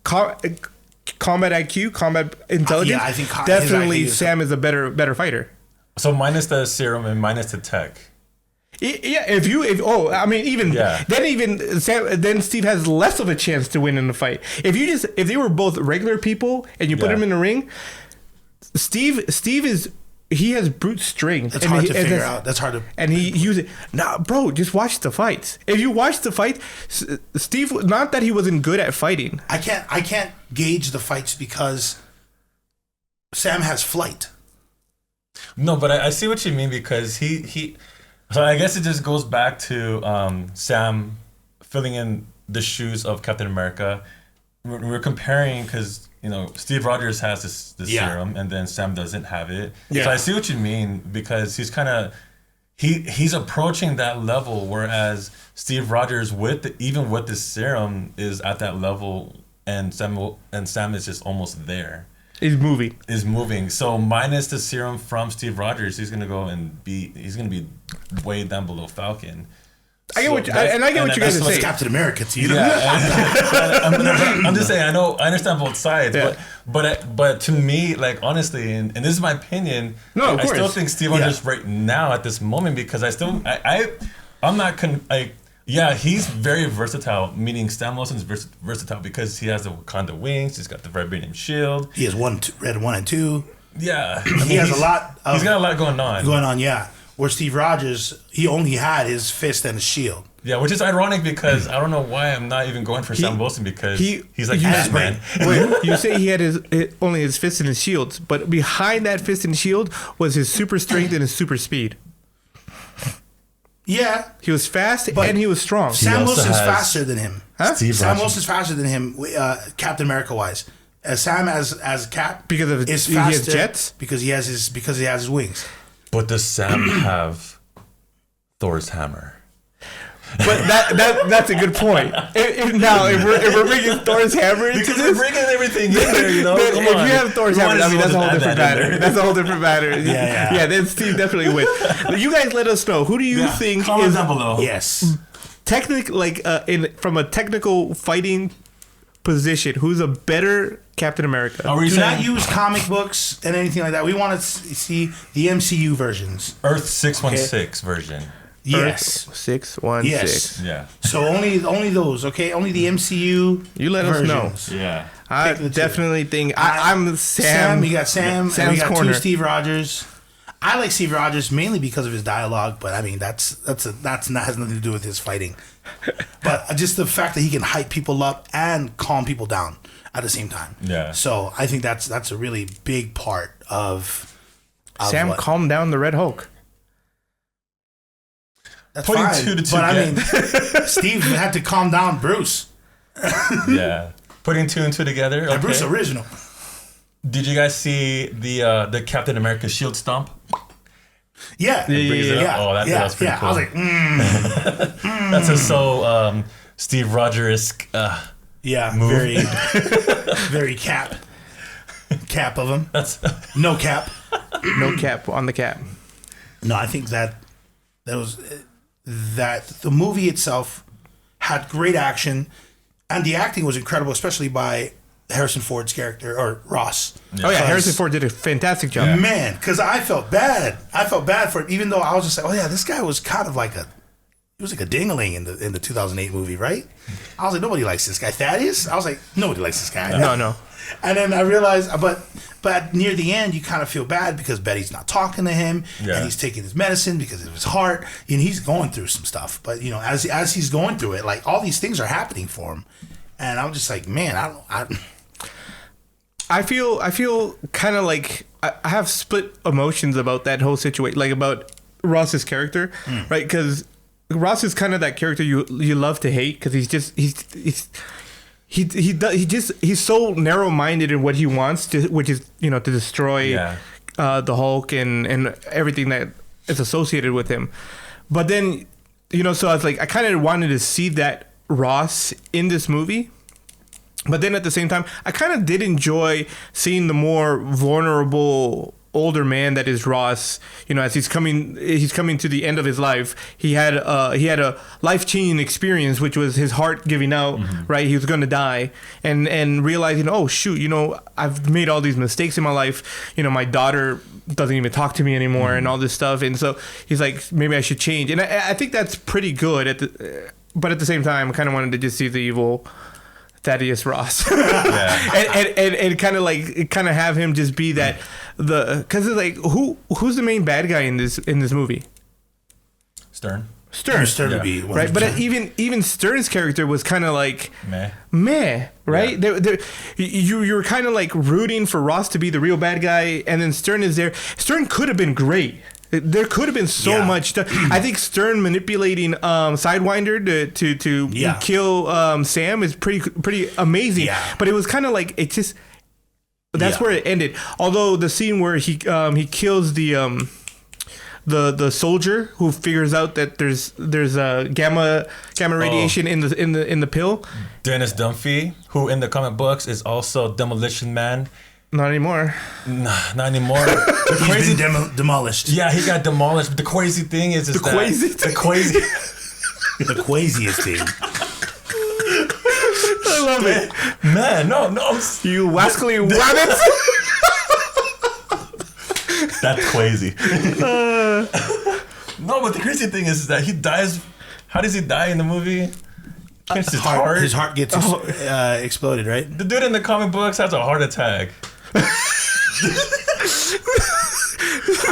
combat IQ, combat intelligence. I think definitely Sam is a better fighter. So minus the serum and minus the tech. Yeah, then Steve has less of a chance to win in the fight. If they were both regular people and you put him in the ring, Steve has brute strength. It's hard to figure out. That's hard to. And he uses it. Nah, bro, just watch the fights. If you watch the fight, Steve, not that he wasn't good at fighting. I can't gauge the fights because Sam has flight. No, but I see what you mean because he. So I guess it just goes back to Sam filling in the shoes of Captain America. We're comparing because Steve Rogers has this serum and then Sam doesn't have it. Yeah. So I see what you mean because he's kind of he's approaching that level, whereas Steve Rogers even with the serum is at that level, and Sam is just almost there. Is moving. So minus the serum from Steve Rogers, he's gonna be way down below Falcon. I get what you guys are saying. Captain America to you. Yeah, I'm just saying. I understand both sides, but to me, like honestly, and this is my opinion. No, of course. I still think Steve Rogers right now at this moment because I'm not he's very versatile. Meaning Sam Wilson's versatile because he has the Wakanda wings. He's got the vibranium shield. He has red 1 and 2. Yeah, he has a lot. He's got a lot going on. Yeah. Where Steve Rogers, he only had his fist and his shield. Yeah, which is ironic because I don't know why I'm not even going for Sam Wilson because he's like Ant-Man. Wait, you say he had only his fist and his shields, but behind that fist and shield was his super strength and his super speed. Yeah. He was fast and he was strong. Sam Wilson's faster than him. Huh? Sam Wilson's faster than him, Captain America wise. Sam as Cap because of is faster he has jets because he has his wings. But does Sam have Thor's hammer? But that's a good point. If we're bringing Thor's hammer into because this, we're bringing everything in there, if you have Thor's hammer, that's a whole different matter. That's a whole different matter. Yeah. Then Steve definitely wins. You guys, let us know. Who do you think is down below? Yes, from a technical fighting position, who's a better Captain America? Do not use comic books and anything like that. We want to see the MCU versions. Earth 616 version. Yes. Earth 616. Yes. Yeah. So only those, okay? Only the MCU. You let us know. Yeah. I definitely think I'm Sam. You got Sam. Sam's and we got corner. two Steve Rogers. I like Steve Rogers mainly because of his dialogue, but I mean that's not has nothing to do with his fighting. But just the fact that he can hype people up and calm people down at the same time. Yeah. So I think that's a really big part of Sam calmed down the Red Hulk. That's putting fine, 2 to 2. But I mean, Steve had to calm down Bruce. Yeah. Putting 2 and 2 together. Okay. Bruce original. Did you guys see the Captain America shield stomp? Yeah. Oh, that was pretty cool. I was like, That's a so Steve Rogers-esque move. very cap of him. That's no cap. No cap on the cap. No, I think that the movie itself had great action, and the acting was incredible, especially by Harrison Ford's character or Ross. Yeah. Oh yeah, Harrison Ford did a fantastic job. Man, because I felt bad. I felt bad for him, even though I was just like, oh yeah, this guy was kind of like he was like a dingling in the 2008 movie, right? I was like, nobody likes this guy. Thaddeus? I was like, nobody likes this guy. No. And then I realized, but near the end, you kind of feel bad because Betty's not talking to him, and he's taking his medicine because of his heart, and he's going through some stuff. But as he's going through it, like all these things are happening for him, and I'm just like, man, I feel kind of like I have split emotions about that whole situation, like about Ross's character, right? Because Ross is kind of that character you love to hate because he's so narrow-minded in what he wants, which is to destroy the Hulk and everything that is associated with him. But then so I was like, I kind of wanted to see that Ross in this movie. But then at the same time, I kind of did enjoy seeing the more vulnerable older man that is Ross, you know, as he's coming to the end of his life, he had a life-changing experience, which was his heart giving out, right? He was going to die, and realizing, oh shoot, you know, I've made all these mistakes in my life, you know, my daughter doesn't even talk to me anymore, and all this stuff, and so he's like, maybe I should change, and I think that's pretty good but at the same time, I kind of wanted to just see the evil Thaddeus Ross, and kind of have him just be that because it's like who's the main bad guy in this movie? Stern would be one right, but even Stern's character was kind of like meh, right? Yeah. You were kind of like rooting for Ross to be the real bad guy, and then Stern is there. Stern could have been great. There could have been so much. I think Stern manipulating Sidewinder to kill Sam is pretty amazing. Yeah. But it was kind of like it just. That's where it ended. Although the scene where he kills the soldier who figures out that there's a gamma radiation in the pill. Dennis Dunphy, who in the comic books is also Demolition Man. Not anymore. Nah, not anymore. He's been demolished. Yeah, he got demolished. But the crazy thing is the craziest thing. I love it. Man, no. You wascally rabbit. That's crazy. No, but the crazy thing is that he dies. How does he die in the movie? His heart. His heart gets exploded, right? The dude in the comic books has a heart attack. I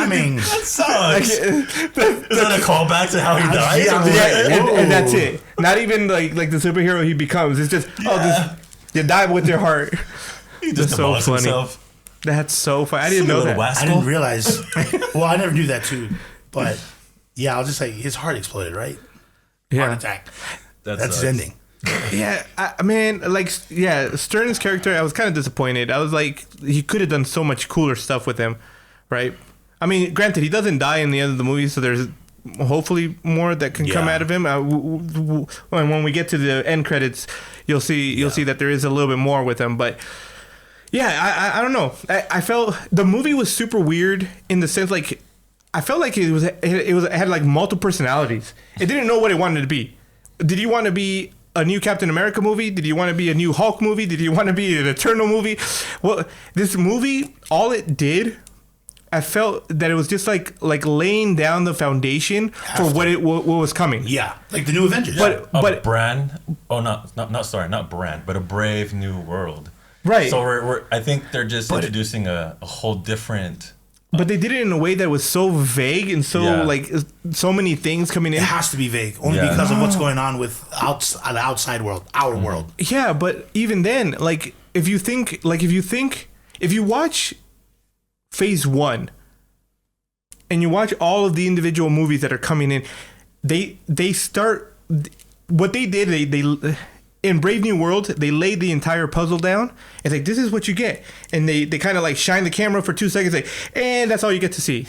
mean, that sucks. Is that a callback to how he died? And that's it. Not even like the superhero he becomes. It's just you die with your heart. He just demolished himself. That's so funny. I didn't know that. I didn't realize. Well, I never knew that too. But yeah, I'll just say his heart exploded, right? Yeah. Heart attack. That's his ending. Yeah, Stern's character, I was kind of disappointed. I was like, he could have done so much cooler stuff with him, right? I mean, granted, he doesn't die in the end of the movie, so there's hopefully more that can come out of him. When we get to the end credits, you'll see that there is a little bit more with him. But yeah, I don't know. I felt the movie was super weird in the sense like I felt like it had like multiple personalities. It didn't know what it wanted to be. Did you want to be a new Captain America movie? Did you want to be a new Hulk movie? Did you want to be an Eternal movie? Well, this movie, all it did, I felt that it was just like laying down the foundation for what was coming. Yeah, like the new Avengers. But a brand. Oh, not brand, but a brave new world. Right. So I think they're just introducing a whole different. But they did it in a way that was so vague and so like so many things coming in. It has to be vague only because of what's going on with the outside world, our world. Yeah, but even then, like if you watch Phase 1 and you watch all of the individual movies that are coming in, they start what they did. They in Brave New World, they laid the entire puzzle down. It's like, this is what you get. And they kind of like shine the camera for 2 seconds, like, and that's all you get to see.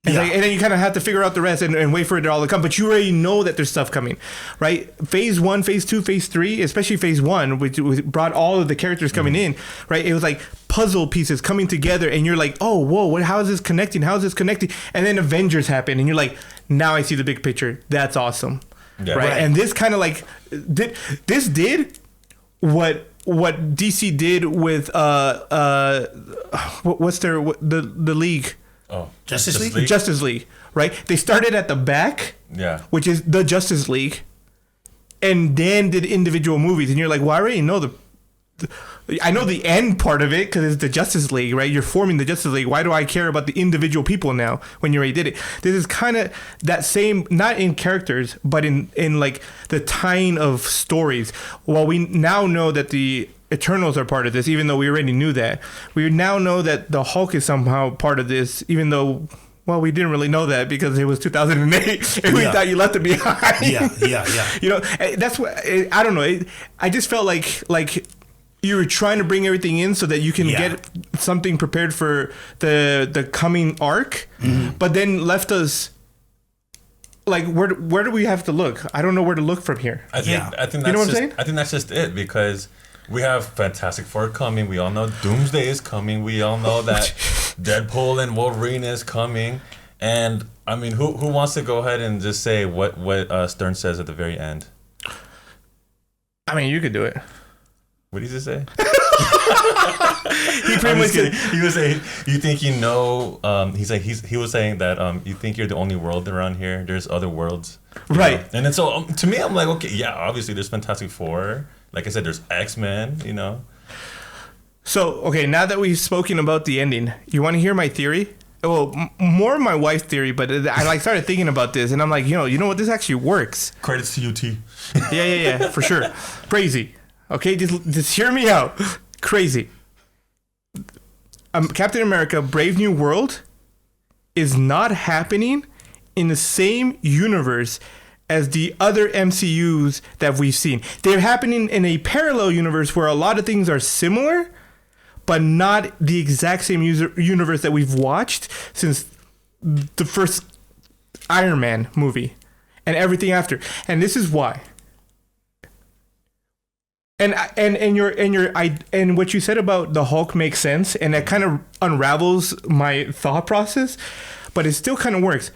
And, and then you kind of have to figure out the rest and wait for it all to come. But you already know that there's stuff coming, right? Phase 1, Phase 2, Phase 3, especially Phase 1, which brought all of the characters coming in, right? It was like puzzle pieces coming together. And you're like, oh, whoa, how is this connecting? How is this connecting? And then Avengers happen. And you're like, now I see the big picture. That's awesome. Yeah, right? And this kind of like did what DC did with what's the league? Oh, Justice League. Justice League, right? They started at the back, which is the Justice League, and then did individual movies. And you're like, well, I already know I know the end part of it because it's the Justice League, right? You're forming the Justice League. Why do I care about the individual people now when you already did it? This is kind of that same, not in characters, but in like the tying of stories. Well, we now know that the Eternals are part of this, even though we already knew that. We now know that the Hulk is somehow part of this, even though, well, we didn't really know that because it was 2008 and we thought you left it behind. Yeah. You know, that's what, I don't know. I just felt like you were trying to bring everything in so that you can get something prepared for the coming arc, but then left us like, where do we have to look? I don't know where to look from here. I think that's you know what I'm saying? I think that's just it, because we have Fantastic Four coming. We all know Doomsday is coming. We all know that Deadpool and Wolverine is coming. And I mean, who wants to go ahead and just say what Stern says at the very end? I mean, you could do it. What did he say? He pretty much said, he was saying, you think you know, he was saying that you think you're the only world around here. There's other worlds. Right. Know? And then so to me, I'm like, okay, yeah, obviously there's Fantastic Four. Like I said, there's X-Men, you know. So, okay, now that we've spoken about the ending, you want to hear my theory? Well, more my wife's theory, but I started thinking about this, and I'm like, you know what? This actually works. Credits to UT. Yeah, for sure. Crazy. Okay, just hear me out. Crazy. Captain America: Brave New World is not happening in the same universe as the other MCUs that we've seen. They're happening in a parallel universe where a lot of things are similar, but not the exact same universe that we've watched since the first Iron Man movie and everything after. And this is why. And what you said about the Hulk makes sense, and that kind of unravels my thought process, but it still kind of works.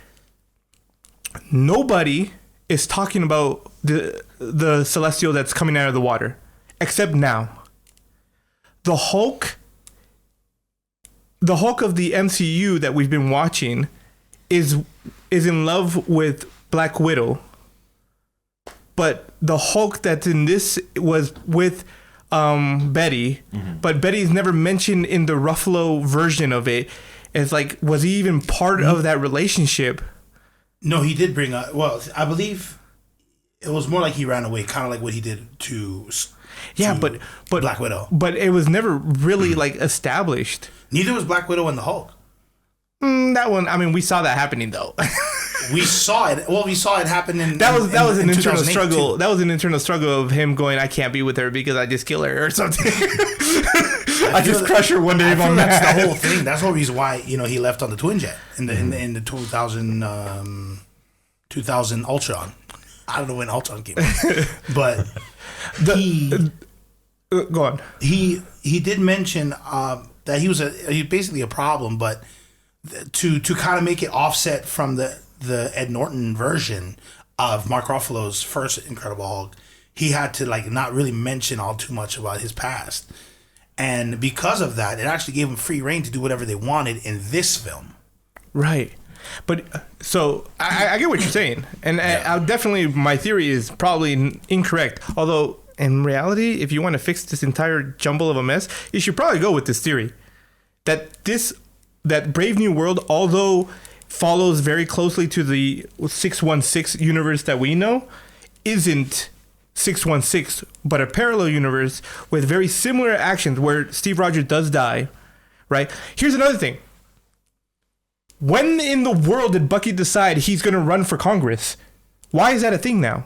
Nobody is talking about the Celestial that's coming out of the water, except now. The Hulk of the MCU that we've been watching is in love with Black Widow. But the Hulk that's in this was with Betty, but Betty's never mentioned in the Ruffalo version of it. It's like, was he even part of that relationship? No, he did bring up. Well, I believe it was more like he ran away, kind of like what he did to. But Black Widow. But it was never really like established. Neither was Black Widow and the Hulk. That one, I mean, we saw that happening though. We saw it. Well, we saw it happen in that was an internal struggle. Too. That was an internal struggle of him going, I can't be with her because I just kill her or something. I just crush her one day if I'm mad. That's the whole thing. That's the whole reason why he left on the twin jet in the 2000 Ultron. I don't know when Ultron came out, but go on. He did mention that he was basically a problem, but to kind of make it offset from the Ed Norton version of Mark Ruffalo's first Incredible Hulk, he had to not really mention all too much about his past. And because of that, it actually gave him free reign to do whatever they wanted in this film. Right. But so I get what you're saying. And I'll definitely, my theory is probably incorrect. Although in reality, if you want to fix this entire jumble of a mess, you should probably go with this theory. That Brave New World, although follows very closely to the 616 universe that we know, isn't 616, but a parallel universe with very similar actions where Steve Rogers does die, right? Here's another thing. When in the world did Bucky decide he's going to run for Congress? Why is that a thing now?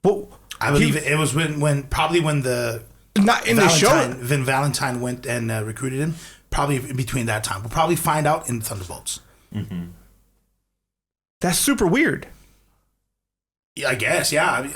Well, I believe it was when the not in the show. When Valentine went and recruited him. Probably in between that time. We'll probably find out in Thunderbolts. Mm-hmm. That's super weird. Yeah, I guess. Yeah. I mean,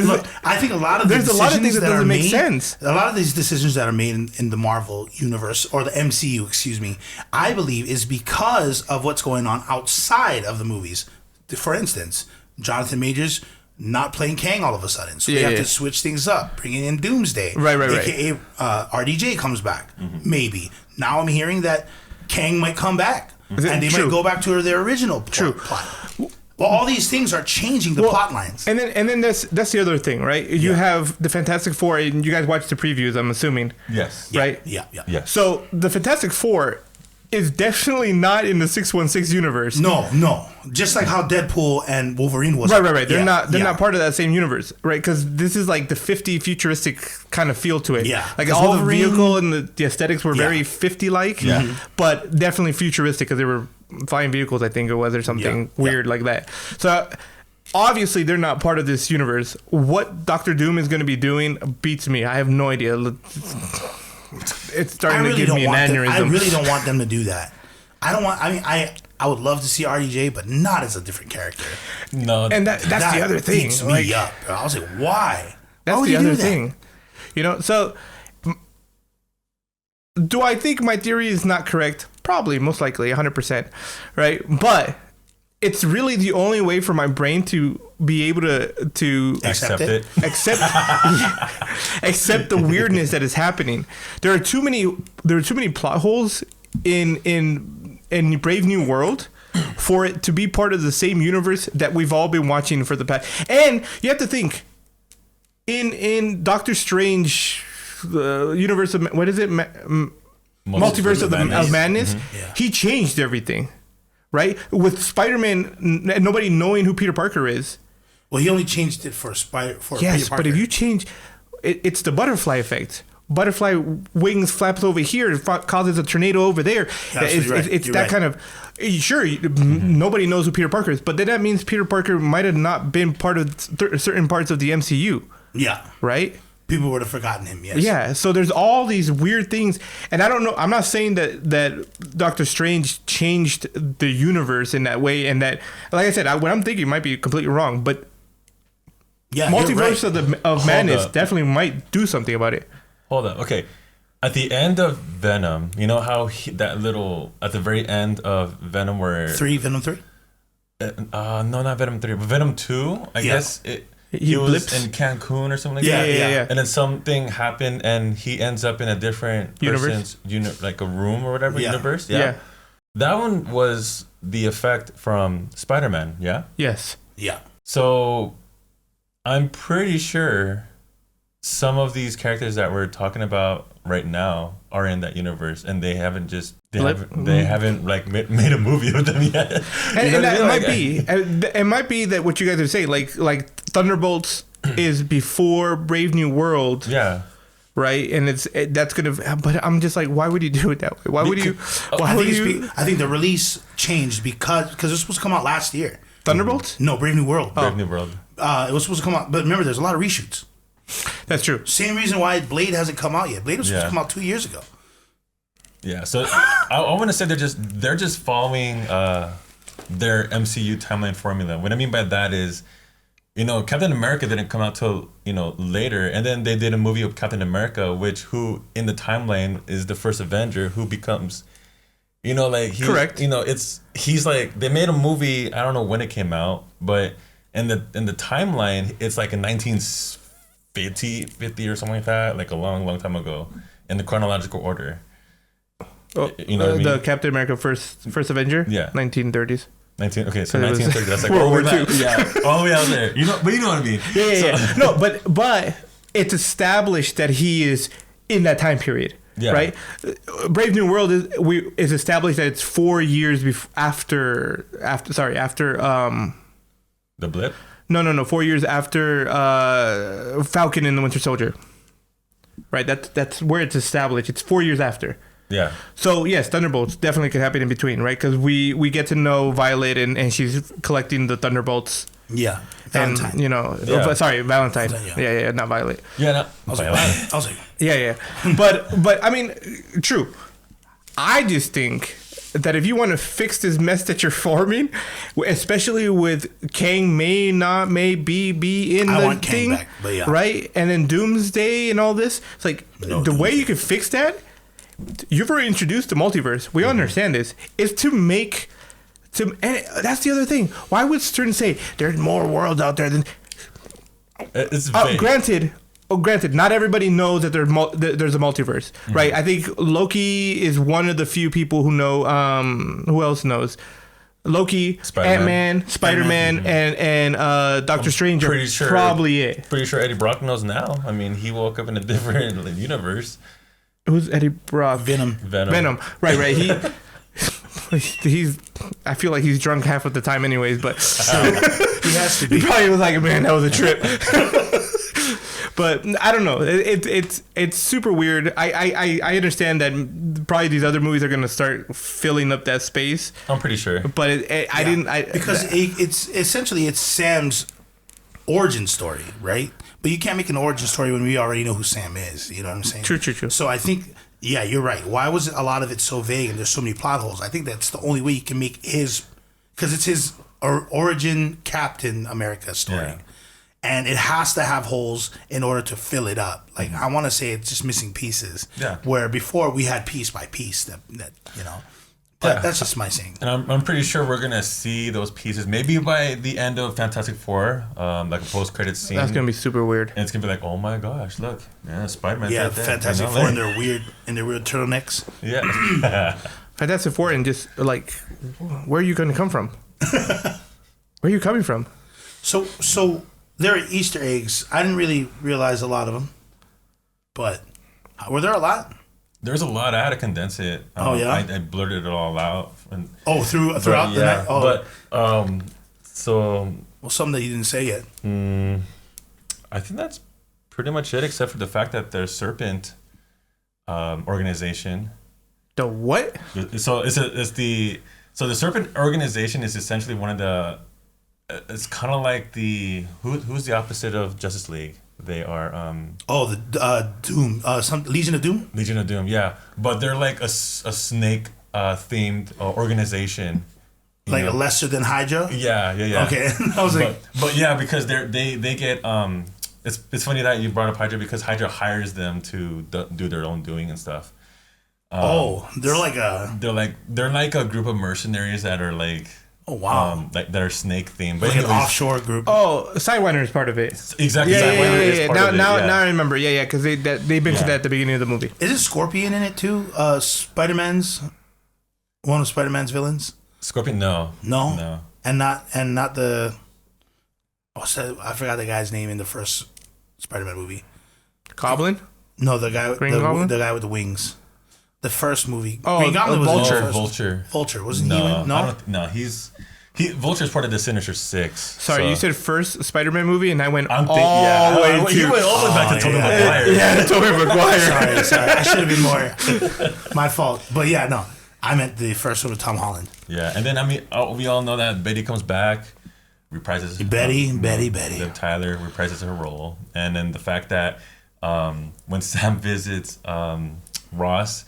look, I think a lot of there's a lot of things that doesn't make sense. A lot of these decisions that are made in the Marvel universe or the MCU, excuse me, I believe is because of what's going on outside of the movies. For instance, Jonathan Majors not playing Kang all of a sudden, so they have to switch things up, bringing in Doomsday. Right. AKA RDJ comes back, maybe. Now I'm hearing that Kang might come back, and they might go back to their original plot. Well, all these things are changing the plot lines. And then that's the other thing, right? You have the Fantastic Four, and you guys watched the previews, I'm assuming. Yes. Right? Yeah. So the Fantastic Four is definitely not in the 616 universe. No. Just like how Deadpool and Wolverine was. Right. They're not part of that same universe, right? Because this is like the 50 futuristic kind of feel to it. Yeah. Like all Wolverine, the vehicle and the aesthetics were very 50-like, but definitely futuristic because they were flying vehicles, I think it was, or something weird like that. So obviously they're not part of this universe. What Doctor Doom is going to be doing beats me. I have no idea. It's starting to give me an aneurysm. I really don't want them to do that. I would love to see RDJ, but not as a different character. No, and that's the other thing. Beats me up. I was like, why? That's the other thing. So do I think my theory is not correct? Probably, most likely, 100%, right? But it's really the only way for my brain to be able to Accept it. accept the weirdness that is happening. There are too many plot holes in Brave New World for it to be part of the same universe that we've all been watching for the past. And you have to think in Doctor Strange, the universe of what is it? Multiverse of Madness. Mm-hmm. Yeah. He changed everything, right? With Spider-Man, nobody knowing who Peter Parker is. Well, he only changed it for Peter Parker. But if you change, it's the butterfly effect. Butterfly wings flaps over here, it causes a tornado over there. It's that kind of. Sure, nobody knows who Peter Parker is, but then that means Peter Parker might have not been part of certain parts of the MCU. Yeah. Right? People would have forgotten him, yes. Yeah, so there's all these weird things. And I don't know, I'm not saying that Doctor Strange changed the universe in that way. And that, like I said, what I'm thinking might be completely wrong. But yeah, Multiverse right. of Madness definitely might do something about it. Hold up. Okay. At the end of Venom, you know how that little, at the very end of Venom where... Venom 3? No, not Venom 3, but Venom 2, I guess he was blips in Cancun or something like Yeah, that. yeah. And then something happened and he ends up in a different Universe? person's, like a room or whatever, Yeah. universe. Yeah. That one was the effect from Spider-Man, yeah? Yes. Yeah. So I'm pretty sure some of these characters that we're talking about right now are in that universe, and they haven't like made a movie of them yet. And that might be. It might be that what you guys are saying, like Thunderbolts is before Brave New World. Yeah. Right, and that's gonna. But I'm just like, why would you do it that way? Why would you? I think the release changed because it was supposed to come out last year. Thunderbolts? No, Brave New World. Brave New World. It was supposed to come out, but remember, there's a lot of reshoots. That's true. Same reason why Blade hasn't come out yet. Blade was supposed to come out 2 years ago. Yeah, so I want to say they're just following their MCU timeline formula. What I mean by that is, Captain America didn't come out till later, and then they did a movie of Captain America, who in the timeline is the first Avenger, who becomes, correct. He's like, they made a movie. I don't know when it came out, but in the timeline, it's like in 1950 or something like that, like a long time ago, in the chronological order. Oh, you know what I mean? The Captain America first Avenger? Yeah. 1930s. Okay, so 1930, that's like World War II. Yeah, all the way out there. But you know what I mean. Yeah. No, but it's established that he is in that time period. Yeah. Right? Brave New World is established that it's 4 years after the blip? No, 4 years after Falcon and the Winter Soldier. Right? That's where it's established. It's 4 years after. Yeah. So yes, Thunderbolts definitely could happen in between, right? Because we get to know Violet and she's collecting the Thunderbolts. Yeah. Valentine. And Valentine. Yeah, not Violet. Yeah, no. I was like, yeah. But I mean, true. I just think that if you want to fix this mess that you're forming, especially with Kang be in the thing, back, but yeah. Right? And then Doomsday and all this, it's like the way you could fix that. You've already introduced the multiverse. We understand this. Is to make and that's the other thing. Why would Stern say there's more worlds out there than? It's vague. Granted, not everybody knows that there's a multiverse, right? I think Loki is one of the few people who know. Who else knows? Loki, Ant-Man, Spider-Man, and Doctor Strange are probably it. Pretty sure Eddie Brock knows now. I mean, he woke up in a different universe. Who's Eddie Brock? Venom. Right. He's. I feel like he's drunk half of the time, anyways. But he has to be. He probably was like, "Man, that was a trip." But I don't know. It's super weird. I understand that probably these other movies are gonna start filling up that space. I'm pretty sure. But because it's essentially Sam's origin story, right? But you can't make an origin story when we already know who Sam is. You know what I'm saying? True. So I think, yeah, you're right. Why was a lot of it so vague and there's so many plot holes? I think that's the only way you can make because it's his origin Captain America story. Yeah. and it has to have holes in order to fill it up. Like I want to say it's just missing pieces. Yeah. Where before we had piece by piece that you know. But that's just my saying. And I'm pretty sure we're gonna see those pieces maybe by the end of Fantastic Four, like a post-credit scene. That's gonna be super weird. And it's gonna be like, oh my gosh, look, yeah, Spider-Man's Yeah, right there. Fantastic Four in their weird turtlenecks. Yeah. Fantastic Four, and just like, where are you gonna come from? Where are you coming from? So there are Easter eggs. I didn't really realize a lot of them, but were there a lot? There's a lot. I had to condense it. Oh yeah, I blurted it all out. And, throughout the night. Oh, but so. Well, something that you didn't say yet. I think that's pretty much it, except for the fact that there's Serpent organization. The what? So the Serpent organization is essentially one of the. It's kind of like who's the opposite of Justice League? They are the Doom, some Legion of Doom. Legion of Doom, yeah, but they're like a snake themed organization, like a lesser than Hydra. Yeah. Okay, I was but yeah, because they get it's funny that you brought up Hydra because Hydra hires them to do their own doing and stuff. They're like a group of mercenaries that are like. Oh wow! That are snake themed, but like an offshore group. Oh, Sidewinder is part of it. Exactly. Yeah. Now I remember. Yeah, because they mentioned that at the beginning of the movie. Is Scorpion in it too? Spider-Man's one of Spider-Man's villains. Scorpion, no, and not the. I forgot the guy's name in the first Spider-Man movie. Goblin? No, the guy, the guy with the wings. The first movie. Green Goblin was Vulture. Vulture wasn't he? No, Vulture's part of the Sinister Six. Sorry, you said first Spider-Man movie, and I went all the way to. You went all the way back to Tobey Maguire. Yeah, Tobey Maguire. Sorry. I should have been more. My fault. But yeah, no, I meant the first one with Tom Holland. Yeah, and then we all know that Betty comes back, reprises. Betty. Liv Tyler reprises her role, and then the fact that when Sam visits Ross.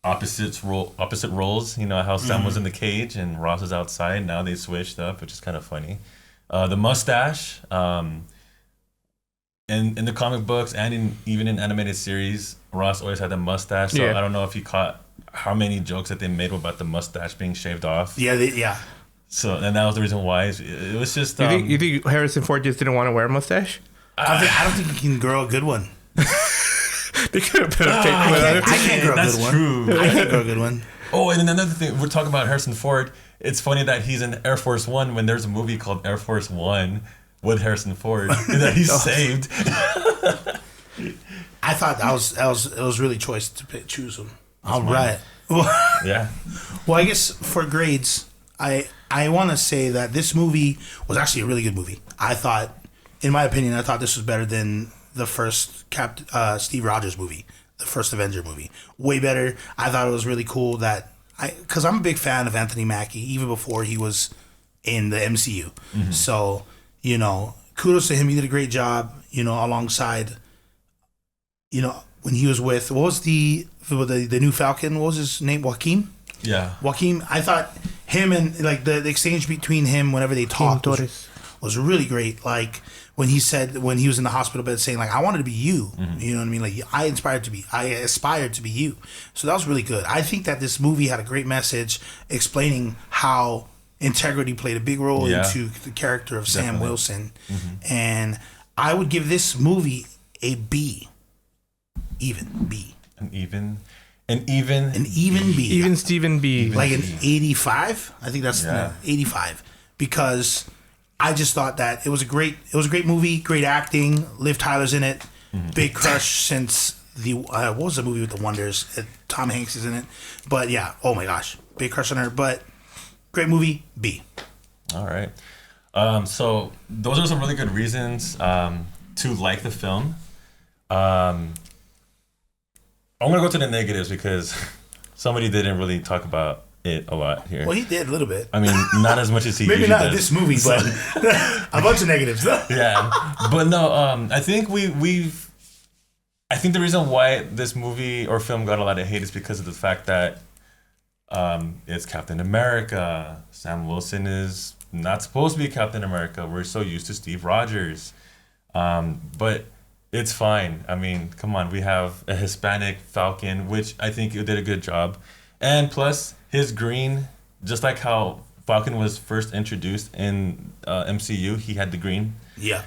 Opposite roles, you know how Sam was in the cage and Ross is outside. Now they switched up, which is kind of funny. The mustache, in the comic books and even in animated series, Ross always had the mustache. So I don't know if you caught how many jokes that they made about the mustache being shaved off. Yeah. So and that was the reason why it was just. You think Harrison Ford just didn't want to wear a mustache? I don't think he can grow a good one. They could have put a fake one on it. I can't grow a good one. True. I can't grow a good one. Oh, and then another thing, we're talking about Harrison Ford. It's funny that he's in Air Force One when there's a movie called Air Force One with Harrison Ford that he's saved. I thought it was really choice to choose him. All right. Yeah. Well, I guess for grades, I want to say that this movie was actually a really good movie. I thought, in my opinion, this was better than the first Steve Rogers movie, the first Avenger movie. Way better. I thought it was really cool that because I'm a big fan of Anthony Mackie even before he was in the MCU. Mm-hmm. So, kudos to him. He did a great job, alongside, when he was with, what was the new Falcon? What was his name? Joaquin? Yeah. Joaquin. I thought him and like the exchange between him whenever they talked was really great. Like, when he was in the hospital bed saying like, I wanted to be you, mm-hmm. You know what I mean? Like I aspired to be you. So that was really good. I think that this movie had a great message explaining how integrity played a big role into the character of Sam Wilson. Mm-hmm. And I would give this movie a B. An even B. Even Steven B. Like an 85. I think that's 85 because I just thought that it was a great movie, great acting. Liv Tyler's in it. Mm-hmm. Big crush since the what was the movie with the Wonders? Tom Hanks is in it. But yeah, oh my gosh, big crush on her. But great movie, B. All right. So those are some really good reasons to like the film. I'm gonna go to the negatives because somebody didn't really talk about it a lot here. Well, he did a little bit. I mean, not as much as he maybe usually not does. This movie, but a bunch of negatives. Yeah, but no. I think I think the reason why this movie or film got a lot of hate is because of the fact that it's Captain America. Sam Wilson is not supposed to be Captain America. We're so used to Steve Rogers. But it's fine. I mean, come on. We have a Hispanic Falcon, which I think you did a good job. And plus, his green, just like how Falcon was first introduced in MCU, he had the green. Yeah.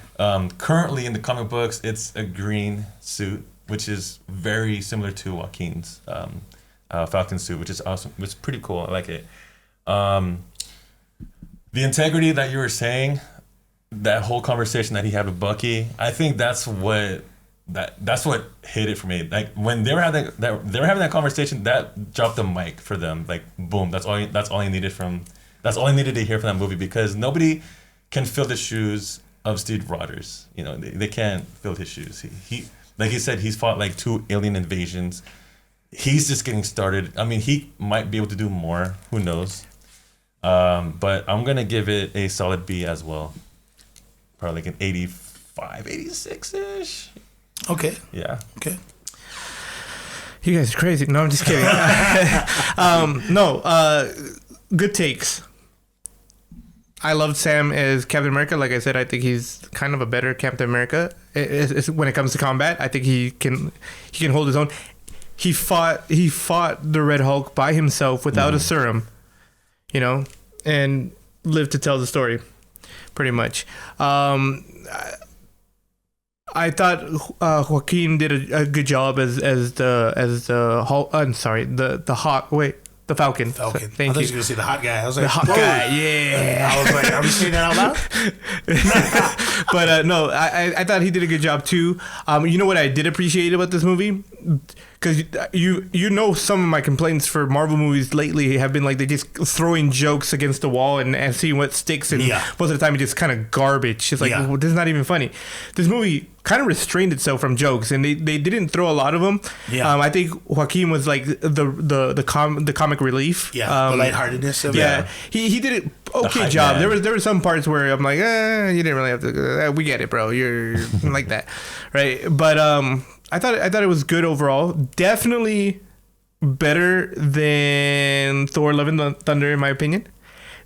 Currently in the comic books, it's a green suit, which is very similar to Joaquin's Falcon suit, which is awesome. It's pretty cool. I like it. The integrity that you were saying, that whole conversation that he had with Bucky, I think that's what hit it for me. Like when they were having that conversation, that dropped the mic for them. Like boom, that's all I needed to hear from that movie, because nobody can fill the shoes of Steve Rogers. You know, they can't fill his shoes. He like he said, he's fought like 2 alien invasions. He's just getting started. I mean, he might be able to do more. Who knows? But I'm gonna give it a solid B as well. Probably like an 85, 86-ish. Okay. Yeah. Okay. You guys are crazy. No, I'm just kidding. Good takes. I loved Sam as Captain America. Like I said, I think he's kind of a better Captain America. When it comes to combat, I think he can hold his own. He fought the Red Hulk by himself without a serum, you know, and lived to tell the story, pretty much. I thought Joaquin did a good job as the Hulk. I'm sorry, the Hawk. Wait, the Falcon. Falcon. Thank I thought you. you were gonna say the hot guy. I was like, The hot whoa. guy, yeah. I was like, are we saying that out loud? But no, I thought he did a good job too. You know what I did appreciate about this movie? Because you know some of my complaints for Marvel movies lately have been like they just throwing jokes against the wall and seeing what sticks, and most of the time it's just kind of garbage. It's like, well, this is not even funny. This movie kind of restrained itself from jokes, and they didn't throw a lot of them. Yeah. I think Joaquin was like the comic relief. Yeah, the lightheartedness of yeah, it. He did it okay job. There were some parts where I'm like, you didn't really have to. We get it, bro. You're like that, right? But I thought it was good overall. Definitely better than Thor: Love and Thunder, in my opinion.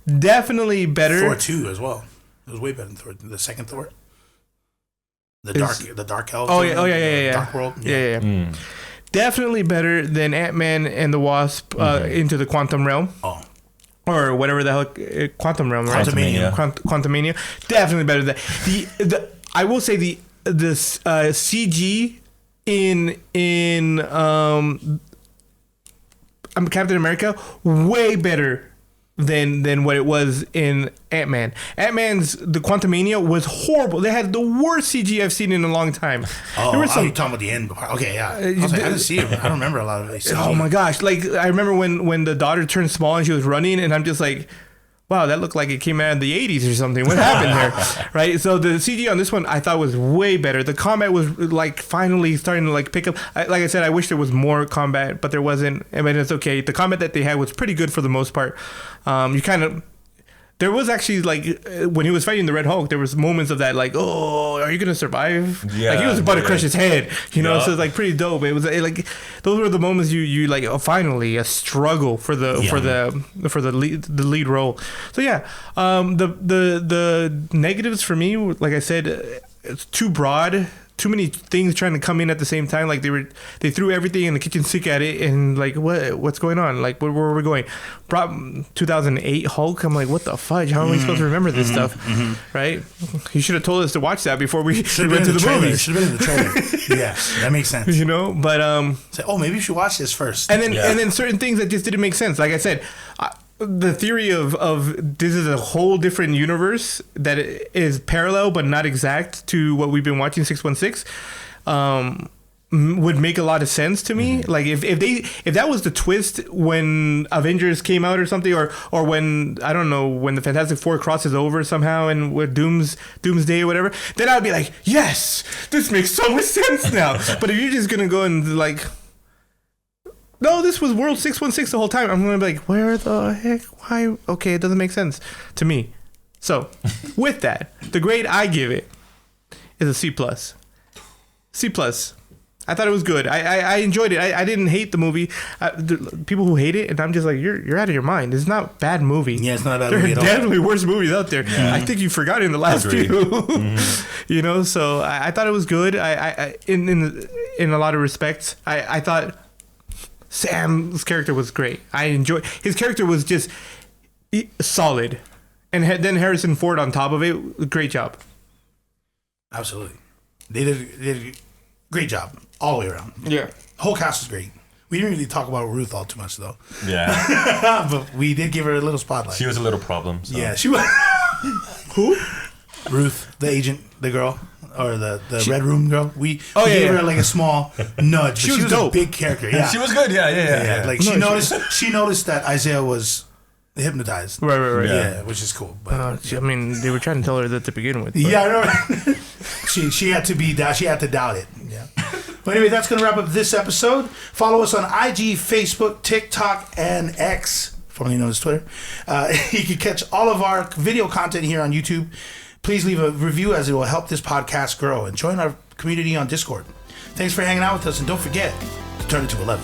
Definitely better. Thor 2 as well. It was way better than Thor, the second Thor. The dark elves. Oh yeah. Dark world. Yeah. Definitely better than Ant-Man and the Wasp into the Quantum Realm. Oh. Or whatever the hell, Quantum Realm, right? Quantumania. Definitely better than that. I will say the CG in Captain America way better than what it was in Ant-Man. Ant-Man's the Quantumania was horrible. They had the worst CG I've seen in a long time. Oh, you're talking about the end part. Okay, yeah. I was like, I didn't see it. I don't remember a lot of it. Oh my gosh! Like I remember when the daughter turned small and she was running, and I'm just like, wow, that looked like it came out of the 80s or something. What happened there? Right? So the CG on this one I thought was way better. The combat was like finally starting to like pick up. Like I said, I wish there was more combat, but there wasn't. I mean, it's okay. The combat that they had was pretty good for the most part. There was actually like when he was fighting the Red Hulk, there was moments of that like, oh, are you gonna survive? Yeah, like he was about to crush his head, you know. Yeah. So it's like pretty dope. It was like those were the moments you like. Oh, finally a struggle for the lead role. So yeah, the negatives for me, like I said, it's too broad. Too many things trying to come in at the same time. Like they threw everything in the kitchen sink at it, and like what's going on? Like where are we going? 2008 Hulk. I'm like, what the fudge? How am I supposed to remember this stuff? Right? You should have told us to watch that before we went to the movie. Should have been in the trailer. Yeah, that makes sense. You know, but say, oh, maybe you should watch this first. and then certain things that just didn't make sense. Like I said. The theory of this is a whole different universe that is parallel but not exact to what we've been watching 616 would make a lot of sense to me. Like if that was the twist when Avengers came out or something, or when I don't know, when the Fantastic Four crosses over somehow and with Doomsday or whatever, then I'd be like, yes, this makes so much sense now. But if you're just gonna go and like, no, this was World 616 the whole time, I'm going to be like, where the heck? Why? Okay, it doesn't make sense to me. So, with that, the grade I give it is a C+. C+. I thought it was good. I enjoyed it. I didn't hate the movie. People who hate it, and I'm just like, you're out of your mind. It's not a bad movie. Yeah, it's not a bad there movie are at all. definitely worse movies out there. Yeah. I think you forgot in the last Agreed. few. You know, so I thought it was good. In a lot of respects, I thought Sam's character was great. I enjoyed his character was just solid, and then Harrison Ford on top of it. Great job. Absolutely. They did a great job all the way around. Yeah. The whole cast was great. We didn't really talk about Ruth all too much, though. Yeah. But we did give her a little spotlight. She was a little problem. So. Yeah, she was. Who? Ruth, the agent, the girl, or the Red Room girl. We Oh, gave yeah, her yeah. like a small nudge. She was was dope. a big character. Yeah. She was good. Yeah. Like she noticed that Isaiah was hypnotized. Right. Yeah, which is cool. But I mean, they were trying to tell her that to begin with. But. yeah, I know. she had to be she had to doubt it. Yeah. But anyway, that's gonna wrap up this episode. Follow us on IG, Facebook, TikTok, and X, formerly known as Twitter. You can catch all of our video content here on YouTube. Please leave a review as it will help this podcast grow, and join our community on Discord. Thanks for hanging out with us, and don't forget to turn it to 11.